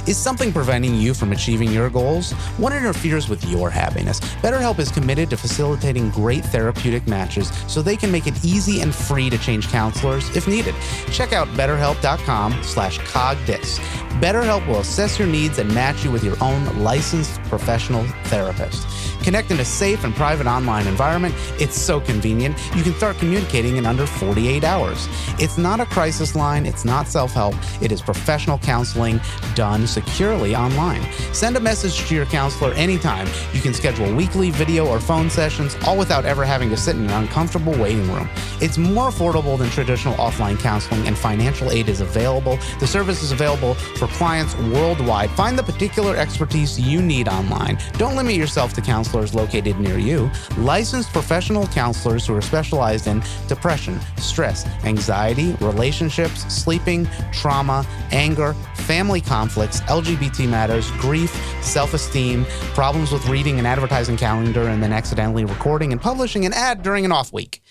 Is something preventing you from achieving your goals? What interferes with your happiness? BetterHelp is committed to facilitating great therapeutic matches so they can make it easy and free to change counselors if needed. Check out BetterHelp.com/cogdis. BetterHelp will assess your needs and match you with your own licensed professional therapist. Connect in a safe and private online environment. It's so convenient. You can start communicating in under 48 hours. It's not a crisis line. It's not self-help. It is professional counseling done securely online. Send a message to your counselor anytime. You can schedule weekly video or phone sessions, all without ever having to sit in an uncomfortable waiting room. It's more affordable than traditional offline counseling, and financial aid is available. The service is available for clients worldwide. Find the particular expertise you need online. Don't limit yourself to counselors located near you. Licensed professional counselors who are specialized in depression, stress, anxiety, relationships, sleeping, trauma, anger, family conflicts, LGBT matters, grief, self-esteem, problems with reading an advertising calendar and then accidentally recording and publishing an ad during an off week.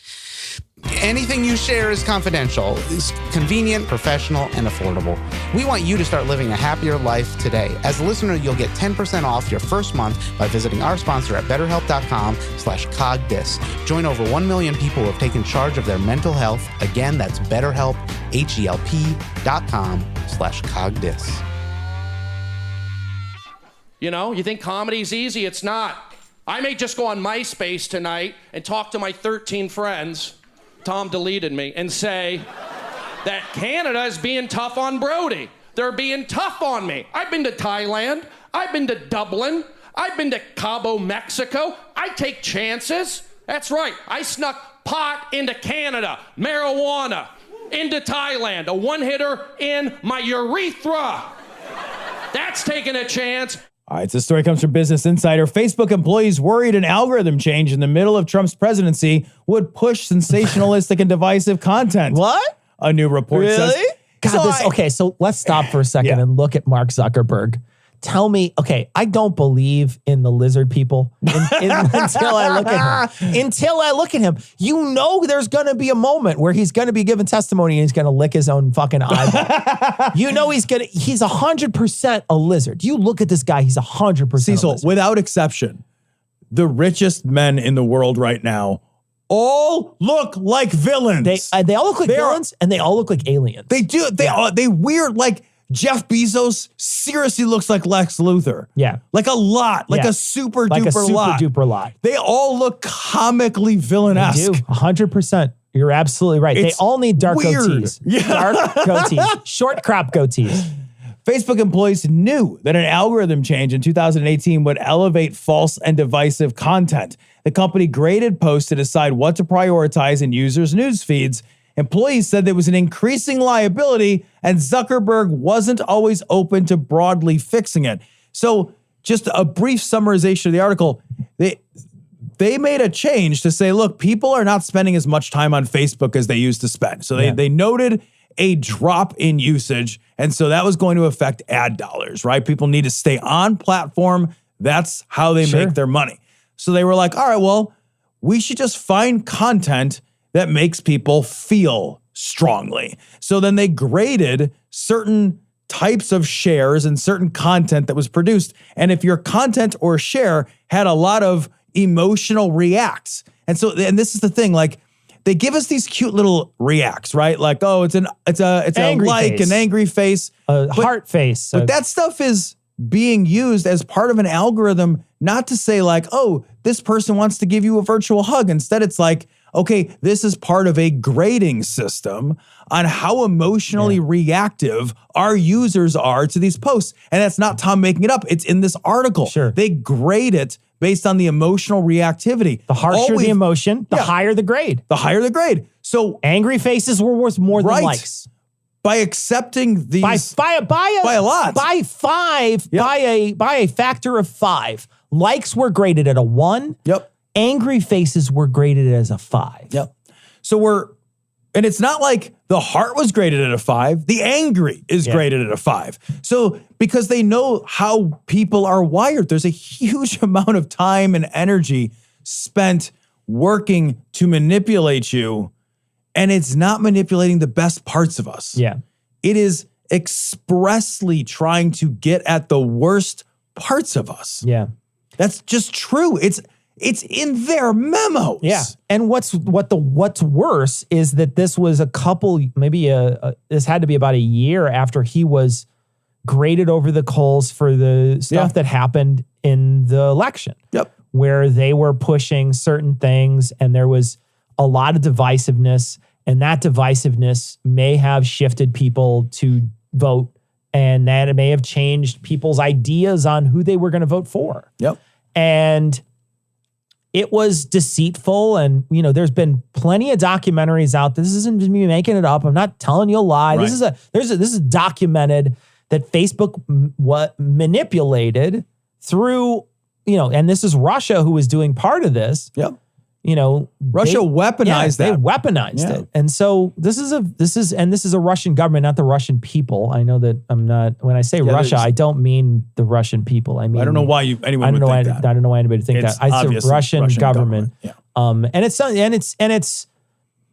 Anything you share is confidential, is convenient, professional, and affordable. We want you to start living a happier life today. As a listener, you'll get 10% off your first month by visiting our sponsor at betterhelp.com/cogdis. Join over 1 million people who have taken charge of their mental health. Again, that's BetterHelp, HELP.com/cogdis. You know, you think comedy's easy? It's not. I may just go on MySpace tonight and talk to my 13 friends, Tom deleted me, and say that Canada is being tough on Brody. They're being tough on me. I've been to Thailand. I've been to Dublin. I've been to Cabo, Mexico. I take chances. That's right. I snuck pot into Canada, marijuana into Thailand, a one-hitter in my urethra. That's taking a chance. All right, this story comes from Business Insider. Facebook employees worried an algorithm change in the middle of Trump's presidency would push sensationalistic and divisive content. What? A new report says. God, so let's stop for a second and look at Mark Zuckerberg. Tell me, I don't believe in the lizard people until I look at him. Until I look at him, you know there's going to be a moment where he's going to be giving testimony and he's going to lick his own fucking eyeball. You know he's 100% a lizard. You look at this guy, he's 100% Cecil, without exception, the richest men in the world right now all look like villains. They all look like villains and they all look like aliens. They do. They weird, like, Jeff Bezos seriously looks like Lex Luthor. Yeah. Like a lot. Like a super duper lot. They all look comically villainous. They do. 100%. You're absolutely right. They all need dark goatees. Yeah. Dark goatees. Short crop goatees. Facebook employees knew that an algorithm change in 2018 would elevate false and divisive content. The company graded posts to decide what to prioritize in users' news feeds. Employees said there was an increasing liability and Zuckerberg wasn't always open to broadly fixing it. So just a brief summarization of the article, they made a change to say, look, people are not spending as much time on Facebook as they used to spend. So they noted a drop in usage. And so that was going to affect ad dollars, right? People need to stay on platform. That's how they make their money. So they were like, all right, well, we should just find content that makes people feel strongly. So then they graded certain types of shares and certain content that was produced. And if your content or share had a lot of emotional reacts, and this is the thing, like they give us these cute little reacts, right? Like, oh, it's a angry like face. An angry face, heart face. But that stuff is being used as part of an algorithm, not to say like, oh, this person wants to give you a virtual hug. Instead, it's like, okay, this is part of a grading system on how emotionally reactive our users are to these posts. And that's not Tom making it up. It's in this article. Sure. They grade it based on the emotional reactivity. The harsher the emotion, the higher the grade. The higher the grade. So angry faces were worth more than likes. By accepting these by a lot. By a factor of 5. Likes were graded at a 1. Yep. Angry faces were graded as a 5. Yep. So and it's not like the heart was graded at a 5. The angry is graded at a 5. So because they know how people are wired, there's a huge amount of time and energy spent working to manipulate you. And it's not manipulating the best parts of us. Yeah. It is expressly trying to get at the worst parts of us. Yeah. That's just true. It's in their memos. Yeah. And what's worse is that this was this had to be about a year after he was graded over the coals for the stuff that happened in the election. Yep. where they were pushing certain things and there was a lot of divisiveness, and that divisiveness may have shifted people to vote, and that it may have changed people's ideas on who they were going to vote for. Yep. And it was deceitful. And, you know, there's been plenty of documentaries out. This isn't just me making it up. I'm not telling you a lie. Right. This is documented that Facebook manipulated through, you know, and this is Russia who was doing part of this. Yep. You know, Russia weaponized that. They weaponized it. And so this is a Russian government, not the Russian people. I know that when I say Russia, I don't mean the Russian people. I mean, I don't know why anyone would think that. I don't know why anybody would think It's that. I say Russian government. Yeah. And it's,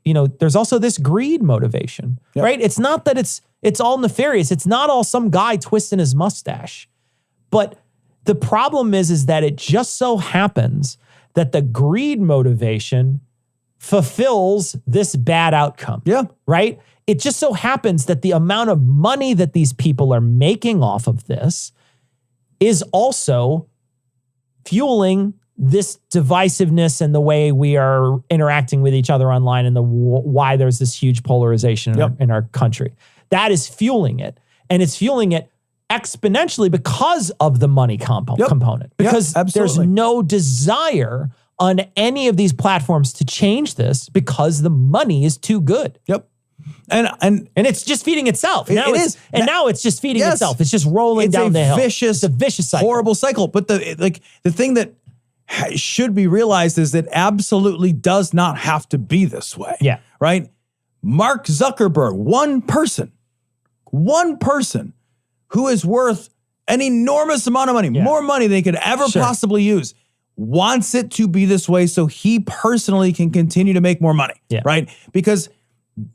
you know, there's also this greed motivation, right? It's not that it's all nefarious. It's not all some guy twisting his mustache. But the problem is that it just so happens that the greed motivation fulfills this bad outcome. Yeah. Right? It just so happens that the amount of money that these people are making off of this is also fueling this divisiveness and the way we are interacting with each other online, and why there's this huge polarization in our country. That is fueling it. And it's fueling it exponentially because of the money component. Because there's no desire on any of these platforms to change this because the money is too good. Yep. And it's just feeding itself. Now it's just feeding Yes. itself. It's just rolling down the hill. It's a vicious cycle. Horrible cycle. But the thing that should be realized is that absolutely does not have to be this way. Yeah. Right? Mark Zuckerberg, one person who is worth an enormous amount of money, more money than he could ever possibly use, wants it to be this way so he personally can continue to make more money, right? Because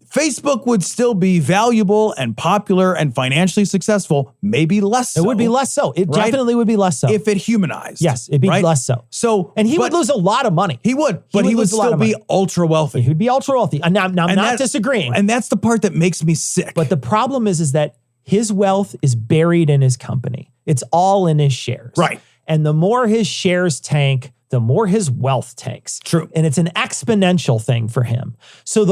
Facebook would still be valuable and popular and financially successful, maybe less so. It would be less so. It definitely would be less so. If it humanized. Yes, it'd be less so. And he would lose a lot of money. He would, but he would still be ultra wealthy. He would be ultra wealthy. And I'm not disagreeing. And that's the part that makes me sick. But the problem is that his wealth is buried in his company. It's all in his shares. Right. And the more his shares tank, the more his wealth tanks. True. And it's an exponential thing for him. So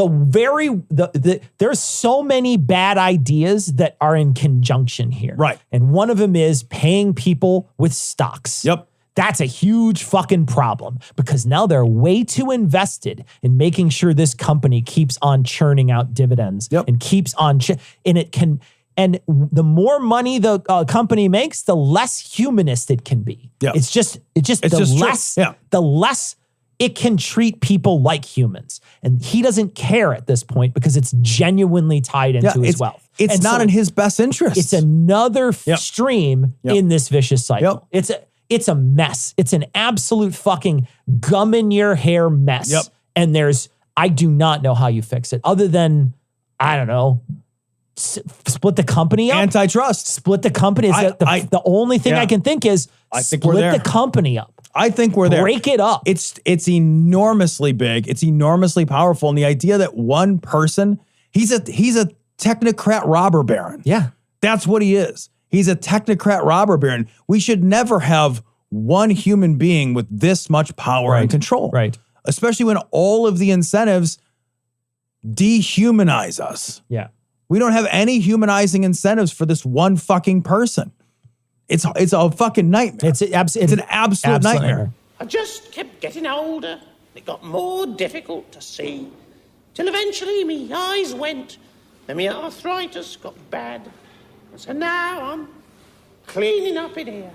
there's so many bad ideas that are in conjunction here. Right. And one of them is paying people with stocks. Yep. That's a huge fucking problem because now they're way too invested in making sure this company keeps on churning out dividends and keeps on, and the more money the company makes, the less humanist it can be. Yeah. It's just the less it can treat people like humans. And he doesn't care at this point because it's genuinely tied into his wealth. It's not in his best interest. It's another stream in this vicious cycle. It's a mess. It's an absolute fucking gum in your hair mess. Yep. And I do not know how you fix it other than, I don't know, split the company up. Antitrust. Split the company. The only thing I can think is split the company up. I think we're there. Break it up. It's enormously big. It's enormously powerful. And the idea that one person, he's a technocrat robber baron. Yeah. That's what he is. He's a technocrat robber baron. We should never have one human being with this much power and control. Right. Especially when all of the incentives dehumanize us. Yeah. We don't have any humanizing incentives for this one fucking person. It's a fucking nightmare. It's an absolute nightmare. I just kept getting older. It got more difficult to see. Till eventually me eyes went and me arthritis got bad. So now I'm cleaning up in here.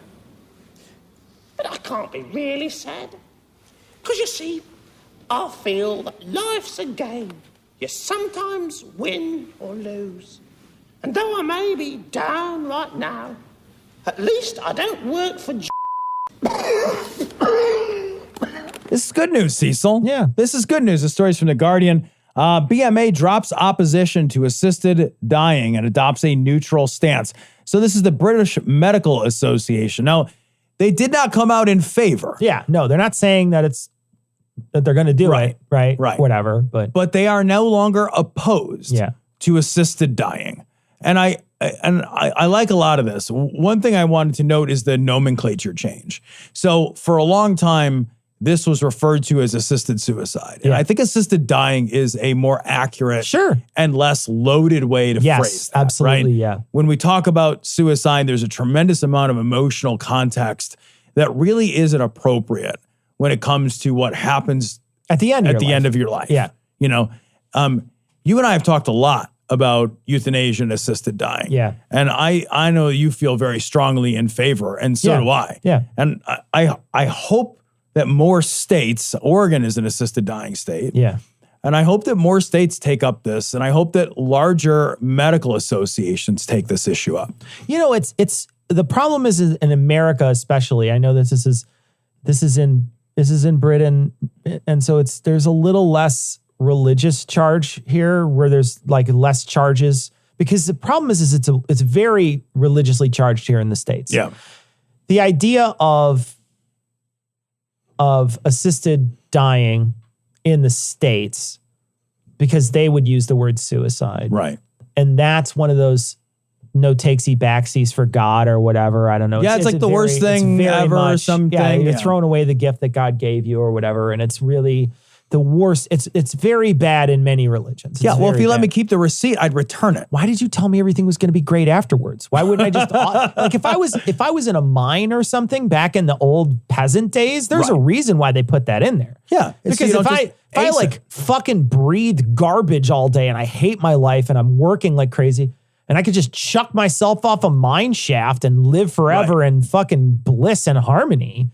But I can't be really sad. Because you see, I feel that life's a game. You sometimes win or lose. And though I may be down right now, at least I don't work for This is good news, Cecil. Yeah. This is good news. The story's from The Guardian. BMA drops opposition to assisted dying and adopts a neutral stance. So this is the British Medical Association. Now, they did not come out in favor. Yeah. No, they're not saying that they're going to do it. Right. Whatever. But they are no longer opposed to assisted dying. And I like a lot of this. One thing I wanted to note is the nomenclature change. So for a long time, this was referred to as assisted suicide. And I think assisted dying is a more accurate and less loaded way to phrase that. Absolutely, right? yeah. When we talk about suicide, there's a tremendous amount of emotional context that really isn't appropriate when it comes to what happens at the end of your life. Yeah. You know, you and I have talked a lot about euthanasia and assisted dying. Yeah. And I know you feel very strongly in favor, and so do I. Yeah. And I hope that more states, Oregon is an assisted dying state. Yeah. And I hope that more states take up this, and I hope that larger medical associations take this issue up. You know, it's the problem is in America especially. I know that this is in Britain, and so there's a little less religious charge here, where there's like less charges, because the problem is it's very religiously charged here in the States. Yeah. The idea of assisted dying in the States, because they would use the word suicide. Right. And that's one of those no takesy backsies for God or whatever. I don't know. Yeah, it's like the worst thing ever or something. Yeah, you're Yeah. throwing away the gift that God gave you or whatever. And it's really the worst. It's very bad in many religions. Yeah, well, if you let me keep the receipt, I'd return it. Why did you tell me everything was going to be great afterwards? Why wouldn't I just like if I was in a mine or something back in the old peasant days? There's a reason why they put that in there. Yeah, because if I like fucking breathe garbage all day and I hate my life and I'm working like crazy and I could just chuck myself off a mine shaft and live forever in fucking bliss and harmony,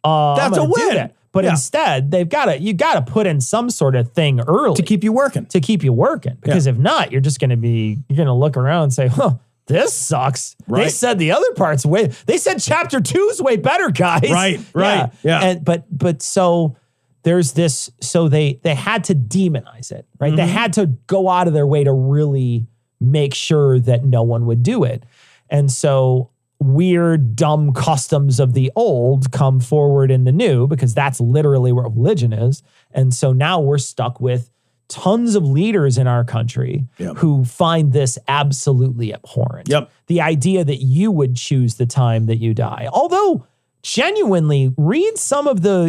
that's a win. But instead, you got to put in some sort of thing early to keep you working. Because if not, you're going to look around and say, "Huh, this sucks." Right. They said the other part's they said chapter 2's way better, guys. Right. Yeah. And but so there's this. So they had to demonize it, right? Mm-hmm. They had to go out of their way to really make sure that no one would do it, and so weird, dumb customs of the old come forward in the new, because that's literally where religion is. And so now we're stuck with tons of leaders in our country who find this absolutely abhorrent. Yep. The idea that you would choose the time that you die. Although genuinely read some of the,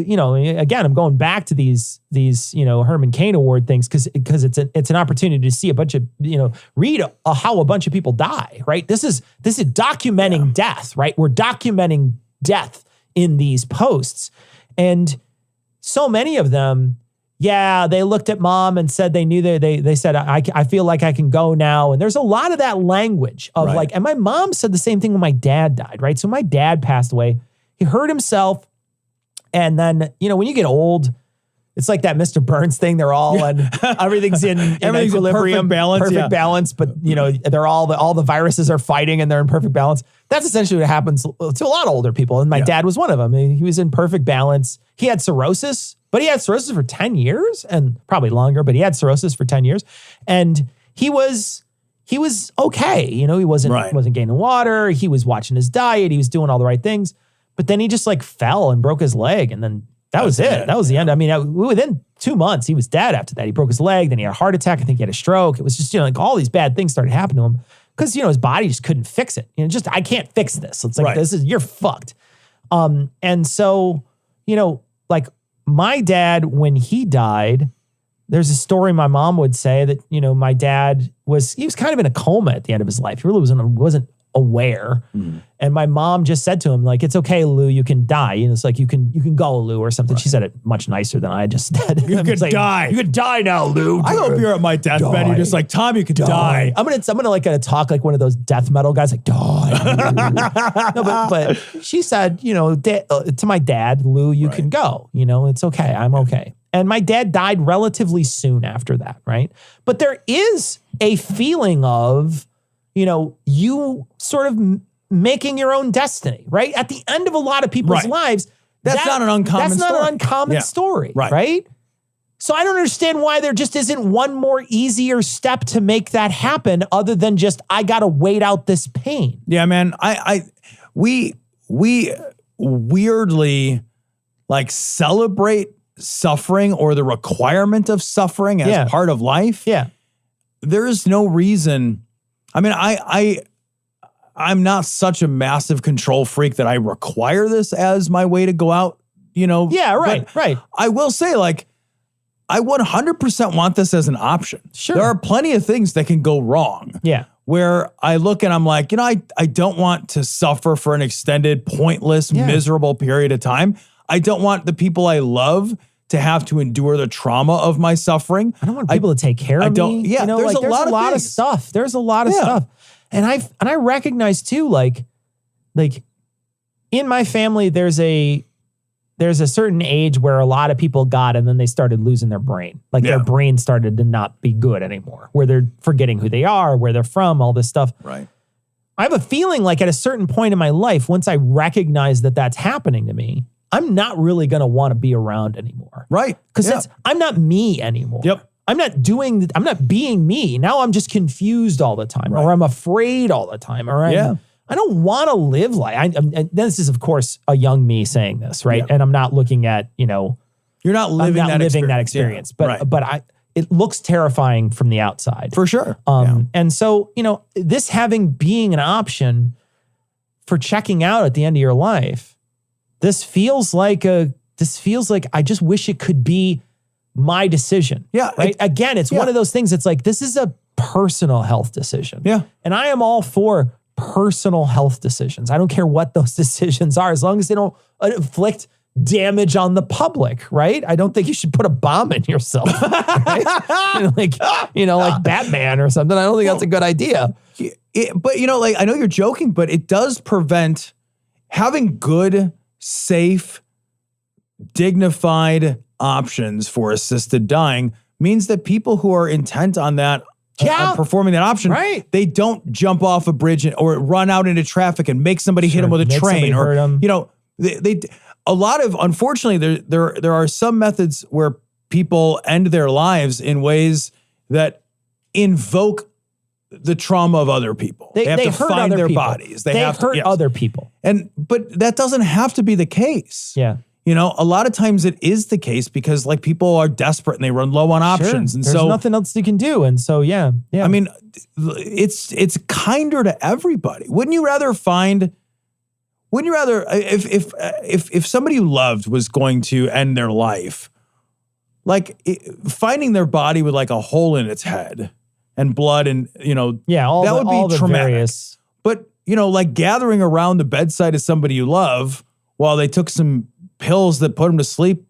again, I'm going back to these Herman Cain Award things because it's an opportunity to see a bunch of, read how a bunch of people die, right? This is documenting death, right? We're documenting death in these posts. And so many of them, they looked at mom and said they knew they said, I feel like I can go now. And there's a lot of that language of and my mom said the same thing when my dad died, right? So my dad passed away. He hurt himself. And then, when you get old, it's like that Mr. Burns thing. They're all in, everything's in equilibrium, perfect balance. But, they're all the viruses are fighting and they're in perfect balance. That's essentially what happens to a lot of older people. And my dad was one of them. He was in perfect balance. He had cirrhosis, but he had cirrhosis for 10 years and probably longer, but he had cirrhosis for 10 years. And he was okay. He wasn't gaining water. He was watching his diet. He was doing all the right things. But then he just fell and broke his leg. And then that was it. That was the end. I mean, within 2 months, he was dead after that. He broke his leg. Then he had a heart attack. I think he had a stroke. It was just, all these bad things started happening to him because, his body just couldn't fix it. I can't fix this. It's like, you're fucked. And so, my dad, when he died, there's a story my mom would say that, my dad was kind of in a coma at the end of his life. He really wasn't aware. And my mom just said to him, it's okay, Lou, you can die. It's like, you can go, Lou, or something. She said it much nicer than I just said. You could die. You could die now, Lou. I hope you're at my deathbed. You're just like, Tom, you could die. I'm gonna talk like one of those death metal guys, die. No, but she said, to my dad, Lou, you can go. It's okay. I'm okay. And my dad died relatively soon after that, right? But there is a feeling of, you sort of making your own destiny, right? At the end of a lot of people's lives, that's not an uncommon story, right? So I don't understand why there just isn't one more easier step to make that happen other than just, I got to wait out this pain. Yeah, man. We weirdly celebrate suffering or the requirement of suffering as part of life. Yeah. There's no reason. I mean, I'm not such a massive control freak that I require this as my way to go out, you know. Yeah, right. I will say, like, I 100% want this as an option. Sure. There are plenty of things that can go wrong. Yeah. Where I look and I'm like, you know, I don't want to suffer for an extended, pointless, miserable period of time. I don't want the people I love to have to endure the trauma of my suffering. I don't want people to take care of me. Yeah, you know, there's like, a lot of stuff. There's a lot of stuff. And I recognize too, like in my family, there's a certain age where a lot of people got, and then they started losing their brain. Like their brain started to not be good anymore, where they're forgetting who they are, where they're from, all this stuff. Right. I have a feeling like at a certain point in my life, once I recognize that that's happening to me, I'm not really going to want to be around anymore. Right. Because I'm not me anymore. Yep. I'm not being me. Now I'm just confused all the time, or I'm afraid all the time, or I don't want to live like, and this is of course a young me saying this, right? And I'm not looking at, you know, you're not living that experience. But it looks terrifying from the outside. For sure. And so, you know, this being an option for checking out at the end of your life, this feels like I just wish it could be my decision. Yeah. Right. Again, it's one of those things. It's like, this is a personal health decision. Yeah. And I am all for personal health decisions. I don't care what those decisions are, as long as they don't inflict damage on the public, right? I don't think you should put a bomb in yourself, right? like Batman or something. I don't think that's a good idea. But, you know, like, I know you're joking, but it does prevent having good, safe, dignified options for assisted dying means that people who are intent on that, performing that option, they don't jump off a bridge or run out into traffic and make somebody hit them with a train, or, you know, they a lot of, unfortunately, there are some methods where people end their lives in ways that invoke the trauma of other people. They have to find their bodies. They have to hurt other people. But that doesn't have to be the case. Yeah. You know, a lot of times it is the case because, like, people are desperate and they run low on options. And there's nothing else you can do. And so, yeah. I mean, it's kinder to everybody. Wouldn't you rather if somebody you loved was going to end their life, like finding their body with like a hole in its head and blood and, you know, that would be traumatic. But, you know, like gathering around the bedside of somebody you love while they took some pills that put them to sleep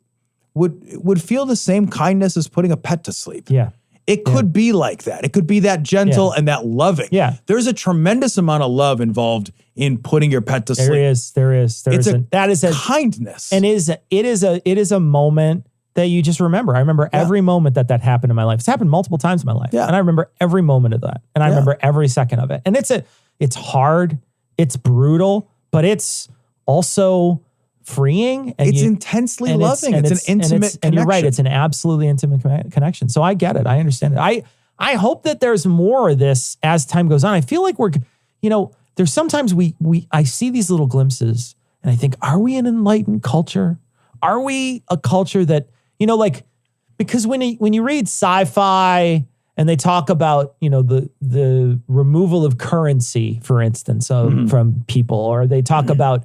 would feel the same kindness as putting a pet to sleep. Yeah. It could be like that. It could be that gentle and that loving. Yeah. There's a tremendous amount of love involved in putting your pet to sleep. There is. That is a kindness. And it is a moment that you just remember. I remember every moment that happened in my life. It's happened multiple times in my life. Yeah. And I remember every moment of that. And I remember every second of it. And it's hard, it's brutal, but it's also freeing. And it's intensely loving. It's an intimate connection. And you're right. It's an absolutely intimate connection. So I get it. I understand it. I hope that there's more of this as time goes on. I feel like there's sometimes I see these little glimpses and I think, are we an enlightened culture? Are we a culture that, you know, like, because when you read sci-fi and they talk about, you know, the removal of currency, for instance, from people, or they talk about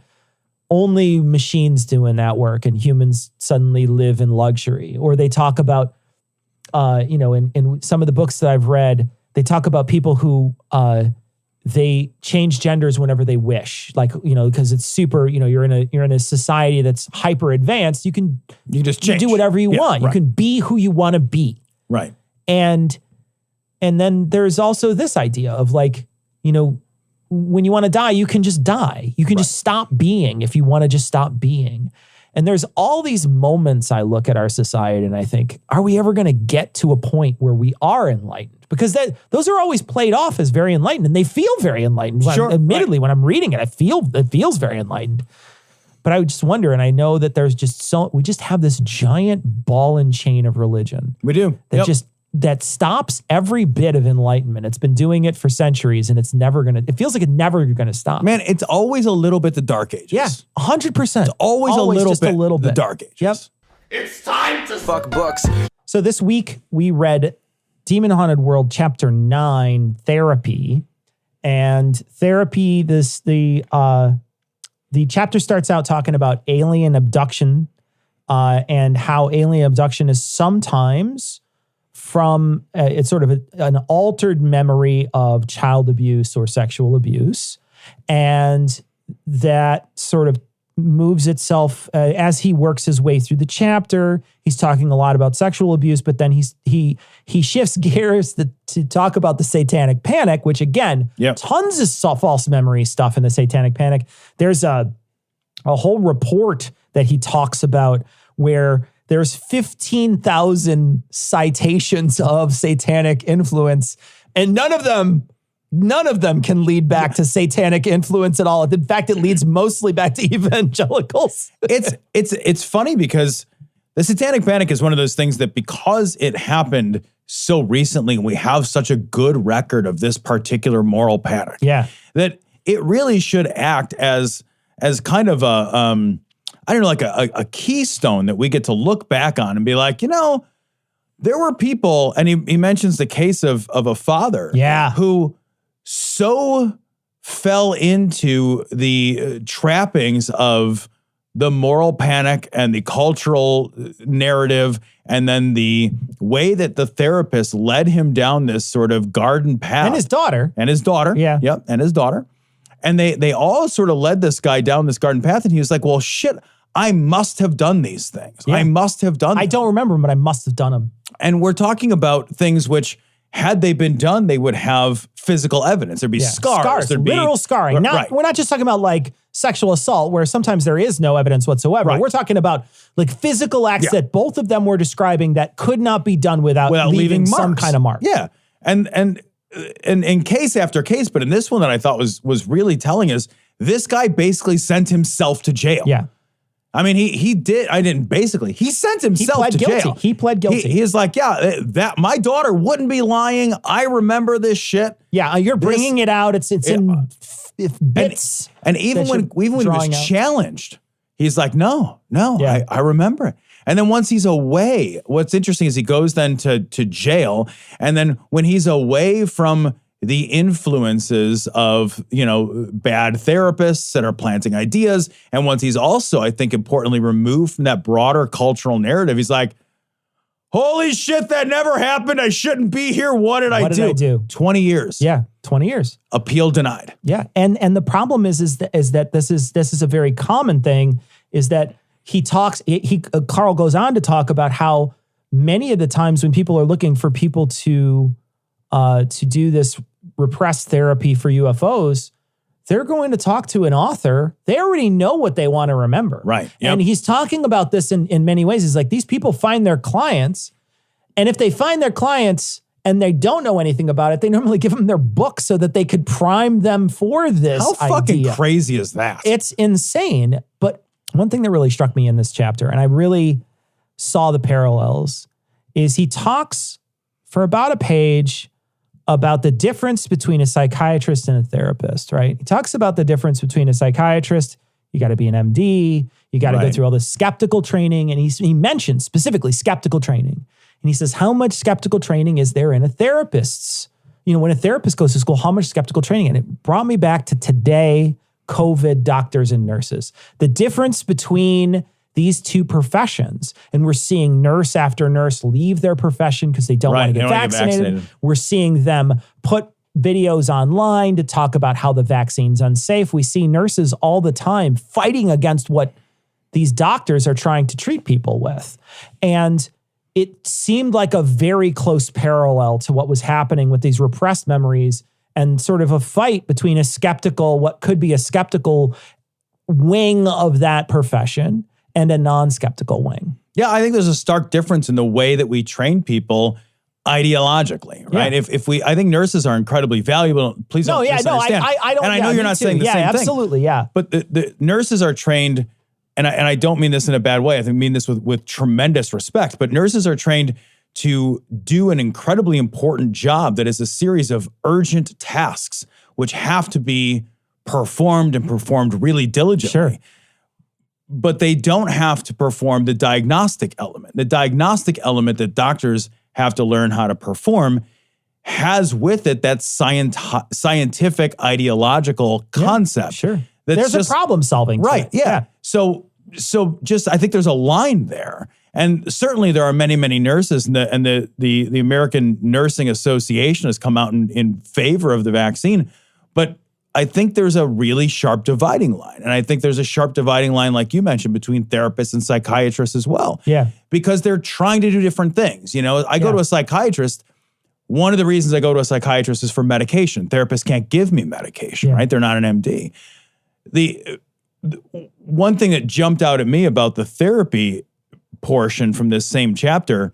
only machines doing that work and humans suddenly live in luxury, or they talk about, in some of the books that I've read, they talk about people who they change genders whenever they wish, like, you know, because it's super, you know, you're in a society that's hyper advanced. You just do whatever you want. You can be who you want to be. Right. And then there's also this idea of, like, you know, when you want to die, you can just die. You can just stop being if you want to just stop being. And there's all these moments I look at our society and I think, are we ever going to get to a point where we are enlightened? Because those are always played off as very enlightened, and they feel very enlightened. Admittedly, when I'm reading it, it feels very enlightened. But I would just wonder, and I know that there's we just have this giant ball and chain of religion. We do. That stops every bit of enlightenment. It's been doing it for centuries, and it feels like it's never going to stop. Man, it's always a little bit the Dark Ages. Yeah, 100%. It's always a little bit the Dark Ages. Yep. It's time to fuck books. So this week we read Demon Haunted World Chapter 9, Therapy. And therapy, the chapter starts out talking about alien abduction and how alien abduction is sometimes from it's sort of an altered memory of child abuse or sexual abuse. And that sort of moves itself as he works his way through the chapter. He's talking a lot about sexual abuse, but then he shifts gears to talk about the satanic panic, which again, tons of false memory stuff in the satanic panic. There's a whole report that he talks about where there's 15,000 citations of satanic influence, and none of them can lead back to satanic influence at all. In fact, it leads mostly back to evangelicals. It's funny because the satanic panic is one of those things that because it happened so recently and we have such a good record of this particular moral panic, that it really should act as kind of a keystone that we get to look back on and be like, there were people, and he mentions the case of a father who so fell into the trappings of the moral panic and the cultural narrative, and then the way that the therapist led him down this sort of garden path. And his daughter. And his daughter. And they all sort of led this guy down this garden path, and he was like, well, shit, I must have done these things. I must have done them. I don't remember them, but I must have done them. And we're talking about things which, had they been done, they would have physical evidence. There'd be scars. There'd literal scarring. We're not just talking about like sexual assault, where sometimes there is no evidence whatsoever. We're talking about like physical acts that both of them were describing that could not be done without leaving some kind of mark. Yeah. And in case after case, but in this one that I thought was really telling is this guy basically sent himself to jail. Yeah. I mean, he sent himself to jail. He pled guilty. He's like, that my daughter wouldn't be lying. I remember this shit. Yeah, you're bringing it out. It's in bits. And even when he was challenged, he's like, no, I remember it. And then once he's away, what's interesting is he goes then to jail. And then when he's away from the influences of, bad therapists that are planting ideas. And once he's also, I think, importantly removed from that broader cultural narrative, he's like, holy shit, that never happened. I shouldn't be here. What did I do? 20 years. Yeah, 20 years. Appeal denied. Yeah. And the problem is that this is a very common thing, is that Carl goes on to talk about how many of the times when people are looking for people to do this repressed therapy for UFOs, they're going to talk to an author. They already know what they want to remember. Right. Yep. And he's talking about this in many ways. He's like, these people find their clients, and if they find their clients and they don't know anything about it, they normally give them their book so that they could prime them for this idea. How fucking crazy is that? It's insane. But one thing that really struck me in this chapter, and I really saw the parallels, is he talks for about a page about the difference between a psychiatrist and a therapist, right? He talks about the difference between a psychiatrist, you got to be an MD, you got to go through all this skeptical training, and he mentions specifically skeptical training. And he says, how much skeptical training is there in a therapist's? When a therapist goes to school, how much skeptical training? And it brought me back to today, COVID doctors and nurses. The difference between these two professions, and we're seeing nurse after nurse leave their profession because they don't want to get vaccinated. We're seeing them put videos online to talk about how the vaccine's unsafe. We see nurses all the time fighting against what these doctors are trying to treat people with. And it seemed like a very close parallel to what was happening with these repressed memories, and sort of a fight between what could be a skeptical wing of that profession and a non-skeptical wing. Yeah, I think there's a stark difference in the way that we train people ideologically, right? Yeah. I think nurses are incredibly valuable. Please don't misunderstand. I don't. And I know you're not saying the same thing. Absolutely, yeah. But the nurses are trained, and I don't mean this in a bad way. I mean this with tremendous respect. But nurses are trained to do an incredibly important job that is a series of urgent tasks which have to be performed really diligently. Sure. But they don't have to perform the diagnostic element. The diagnostic element that doctors have to learn how to perform has with it that scientific ideological concept. Sure. That's There's a problem solving. Right. Yeah. So just, I think there's a line there. And certainly there are many, many nurses, and the American Nursing Association has come out in favor of the vaccine. But I think there's a really sharp dividing line. And I think there's a sharp dividing line, like you mentioned, between therapists and psychiatrists as well. Yeah. Because they're trying to do different things. You know, I go to a psychiatrist. One of the reasons I go to a psychiatrist is for medication. Therapists can't give me medication, right? They're not an MD. The one thing that jumped out at me about the therapy portion from this same chapter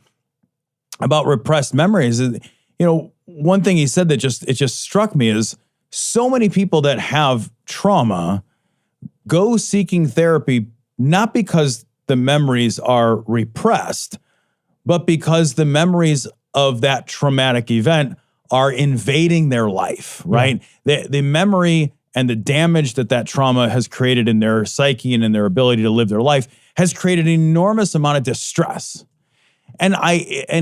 about repressed memories is, you know, one thing he said that just struck me is so many people that have trauma go seeking therapy not because the memories are repressed, but because the memories of that traumatic event are invading their life, right? The memory and the damage that trauma has created in their psyche and in their ability to live their life has created an enormous amount of distress. And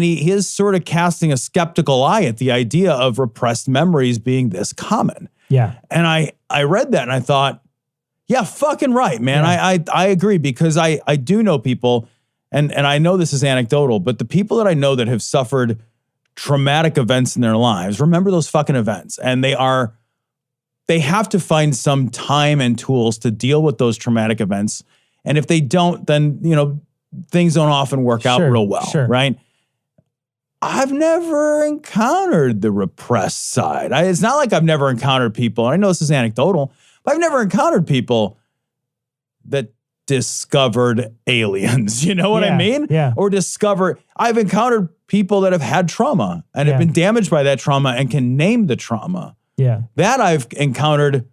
he is sort of casting a skeptical eye at the idea of repressed memories being this common. Yeah. And I read that and I thought, yeah, fucking right, man. Yeah. I agree, because I do know people, and I know this is anecdotal, but the people that I know that have suffered traumatic events in their lives, remember those fucking events. And they have to find some time and tools to deal with those traumatic events. And if they don't, then, you know, things don't often work out real well, right? I've never encountered the repressed side. It's not like I've never encountered people, and I know this is anecdotal, but I've never encountered people that discovered aliens. You know what I mean? Yeah. Or I've encountered people that have had trauma and have been damaged by that trauma and can name the trauma. Yeah. That I've encountered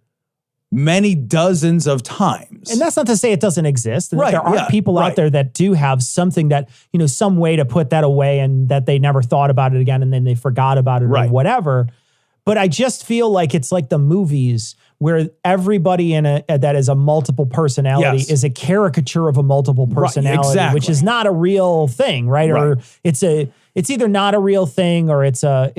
many dozens of times. And that's not to say it doesn't exist. And Right, there are yeah, people out right. there that do have something that, you know, some way to put that away and that they never thought about it again and then they forgot about it or whatever. But I just feel like it's like the movies where everybody that is a multiple personality is a caricature of a multiple personality, which is not a real thing, right? Or it's either not a real thing or it's a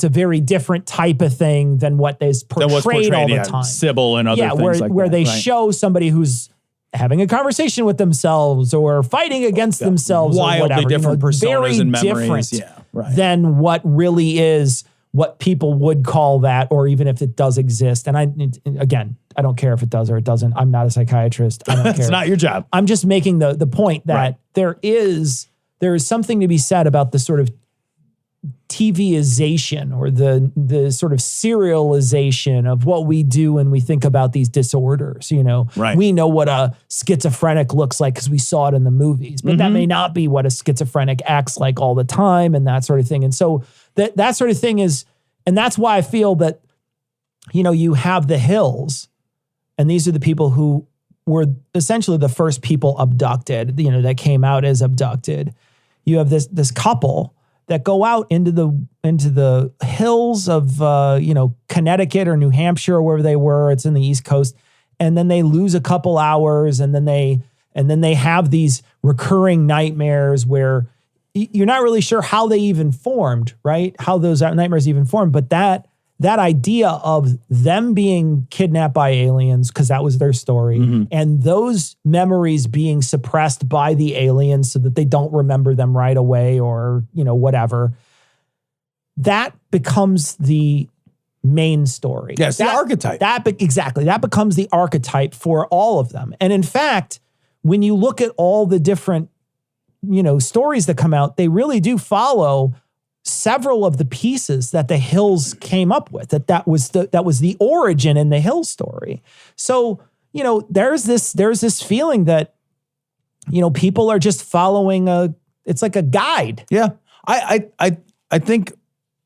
very different type of thing than what is portrayed all the time. Sybil and other things like where that. they show somebody who's having a conversation with themselves or fighting against themselves wildly or whatever. different personas very and memories. different than what really is what people would call that, or even if it does exist. And I don't care if it does or it doesn't. I'm not a psychiatrist. I don't care. It's not your job. I'm just making the point that there is something to be said about the sort of TVization or the sort of serialization of what we do when we think about these disorders. You know, we know what a schizophrenic looks like because we saw it in the movies, but that may not be what a schizophrenic acts like all the time and that sort of thing. And so that sort of thing is, and that's why I feel that, you know, you have the Hills, and these are the people who were essentially the first people abducted, you know, that came out as abducted. You have this couple that go out into the hills of Connecticut or New Hampshire or wherever they were. It's in the East Coast, and then they lose a couple hours, and then they have these recurring nightmares where you're not really sure how they even formed, right? How those nightmares even formed, but that idea of them being kidnapped by aliens, because that was their story, and those memories being suppressed by the aliens so that they don't remember them right away or, you know, whatever, that becomes the main story. Yes, the archetype. Exactly. That becomes the archetype for all of them. And in fact, when you look at all the different, you know, stories that come out, they really do follow several of the pieces that the Hills came up with. That was the origin in the Hill story. So, you know, there's this feeling that, you know, people are just following it's like a guide. Yeah. I think,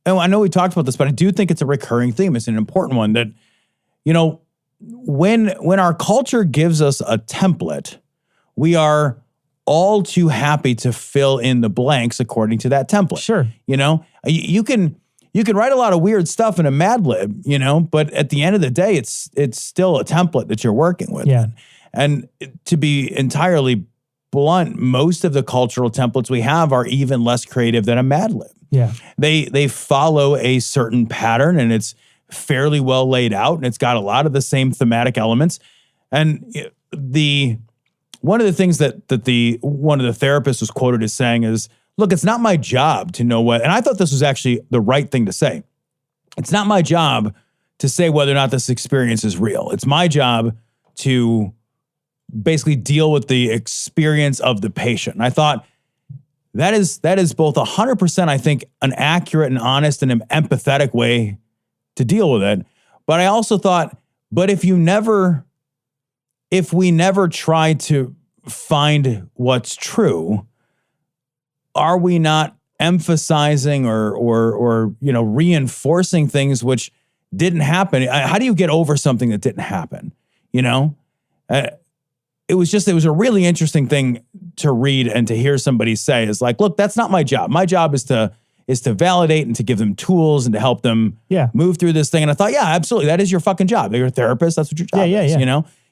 and I know we talked about this, but I do think it's a recurring theme. It's an important one that, you know, when our culture gives us a template, we are all too happy to fill in the blanks according to that template. Sure. You know, you can write a lot of weird stuff in a Mad Lib, you know, but at the end of the day, it's still a template that you're working with. Yeah. And to be entirely blunt, most of the cultural templates we have are even less creative than a Mad Lib. Yeah. They follow a certain pattern, and it's fairly well laid out, and it's got a lot of the same thematic elements. And one of the things that one of the therapists was quoted as saying is, look, it's not my job to know what, and I thought this was actually the right thing to say. It's not my job to say whether or not this experience is real. It's my job to basically deal with the experience of the patient. And I thought that is both 100%, I think, an accurate and honest and an empathetic way to deal with it. But I also thought, but if we never try to find what's true, are we not emphasizing or reinforcing things which didn't happen? How do you get over something that didn't happen? It was a really interesting thing to read and to hear somebody say, is like, look, that's not my job. My job is to validate and to give them tools and to help them move through this thing. And I thought, yeah, absolutely. That is your fucking job. You're a therapist. That's what your job is.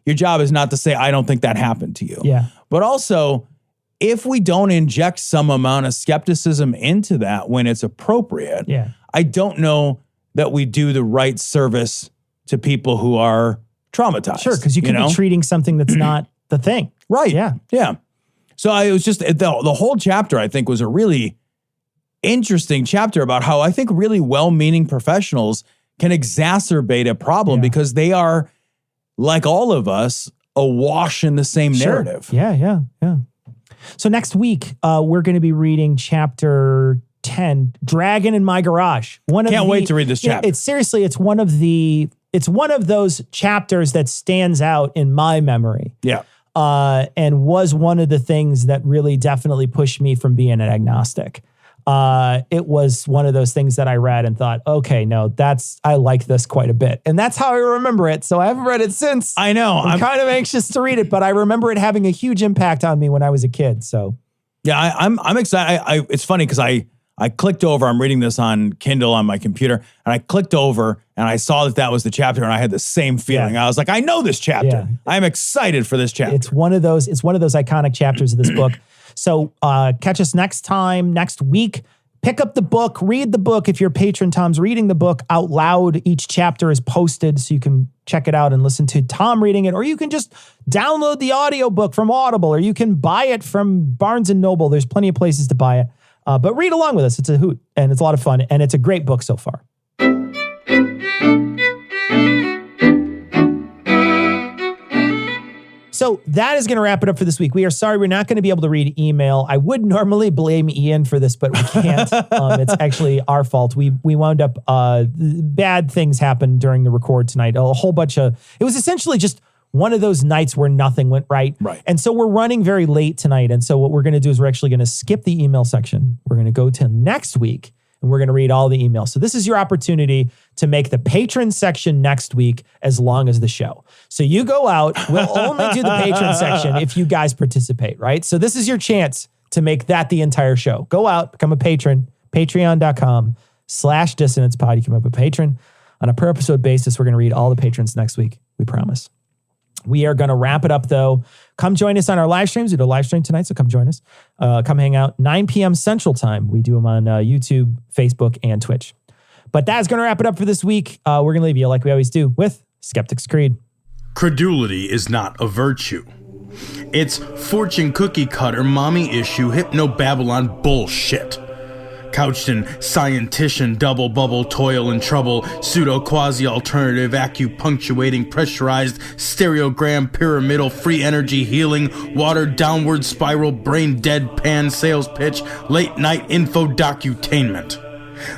Your job is not to say, I don't think that happened to you. Yeah. But also, if we don't inject some amount of skepticism into that when it's appropriate, I don't know that we do the right service to people who are traumatized. Sure, because you could be treating something that's not the thing. Right. Yeah. Yeah. So it was just, the whole chapter, I think, was a really interesting chapter about how I think really well-meaning professionals can exacerbate a problem because they are, like all of us, awash in the same narrative. Yeah. So next week, we're going to be reading chapter 10, Dragon in My Garage. Can't wait to read this chapter. It's one of those chapters that stands out in my memory. Yeah. And was one of the things that really definitely pushed me from being an agnostic. It was one of those things that I read and thought, okay, no, I like this quite a bit. And that's how I remember it. So I haven't read it since. I know. I'm kind of anxious to read it, but I remember it having a huge impact on me when I was a kid. So yeah, I'm excited. It's funny because I clicked over, I'm reading this on Kindle on my computer, and I clicked over and I saw that was the chapter, and I had the same feeling. I was like, I know this chapter. Yeah. I'm excited for this chapter. It's one of those iconic chapters of this book. So catch us next week. Pick up the book, read the book. If you're a patron, Tom's reading the book out loud. Each chapter is posted so you can check it out and listen to Tom reading it, or you can just download the audiobook from Audible, or you can buy it from Barnes & Noble. There's plenty of places to buy it. But read along with us. It's a hoot, and it's a lot of fun, and it's a great book so far. So that is going to wrap it up for this week. We are sorry we're not going to be able to read email. I would normally blame Ian for this, but we can't. It's actually our fault. We wound up, bad things happened during the record tonight. A whole bunch of, it was essentially just one of those nights where nothing went right. Right. And so we're running very late tonight. And so what we're going to do is we're actually going to skip the email section. We're going to go to next week, and we're going to read all the emails. So this is your opportunity to make the patron section next week as long as the show. So you go out. We'll only do the patron section if you guys participate, right? So this is your chance to make that the entire show. Go out, become a patron, patreon.com/dissonancepod. You can become a patron. On a per episode basis, we're going to read all the patrons next week. We promise. We are going to wrap it up, though. Come join us on our live streams. We do a live stream tonight, so come join us. Come hang out 9 p.m. Central Time. We do them on YouTube, Facebook, and Twitch. But that's going to wrap it up for this week. We're going to leave you, like we always do, with Skeptic's Creed. Credulity is not a virtue. It's fortune cookie cutter, mommy issue, hypno-Babylon bullshit. Couched in scientician, double bubble, toil and trouble, pseudo quasi alternative, acupunctuating, pressurized, stereogram, pyramidal, free energy healing, watered downward spiral, brain deadpan sales pitch, late night info docutainment.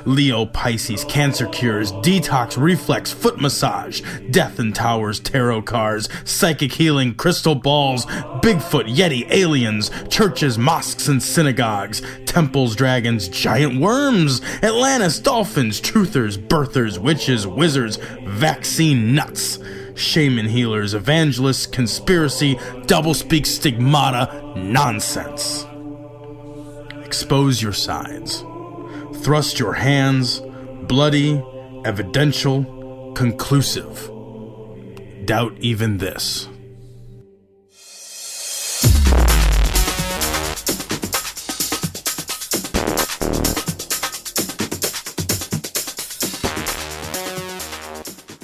Leo, Pisces, cancer cures, detox, reflex, foot massage, death and towers, tarot cards, psychic healing, crystal balls, Bigfoot, Yeti, aliens, churches, mosques and synagogues, temples, dragons, giant worms, Atlantis, dolphins, truthers, birthers, witches, wizards, vaccine nuts, shaman healers, evangelists, conspiracy, doublespeak, stigmata, nonsense. Expose your sides. Thrust your hands, bloody, evidential, conclusive. Doubt even this.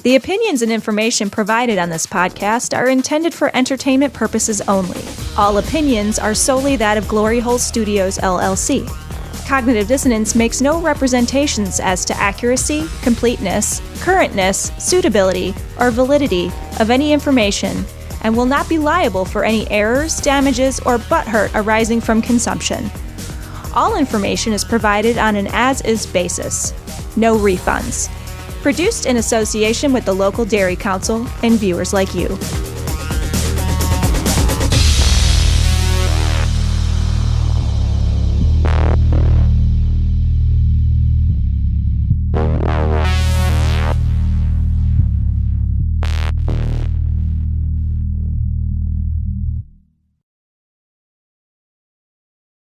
The opinions and information provided on this podcast are intended for entertainment purposes only. All opinions are solely that of Glory Hole Studios, LLC. Cognitive Dissonance makes no representations as to accuracy, completeness, currentness, suitability, or validity of any information, and will not be liable for any errors, damages, or butthurt arising from consumption. All information is provided on an as-is basis. No refunds. Produced in association with the local Dairy Council and viewers like you.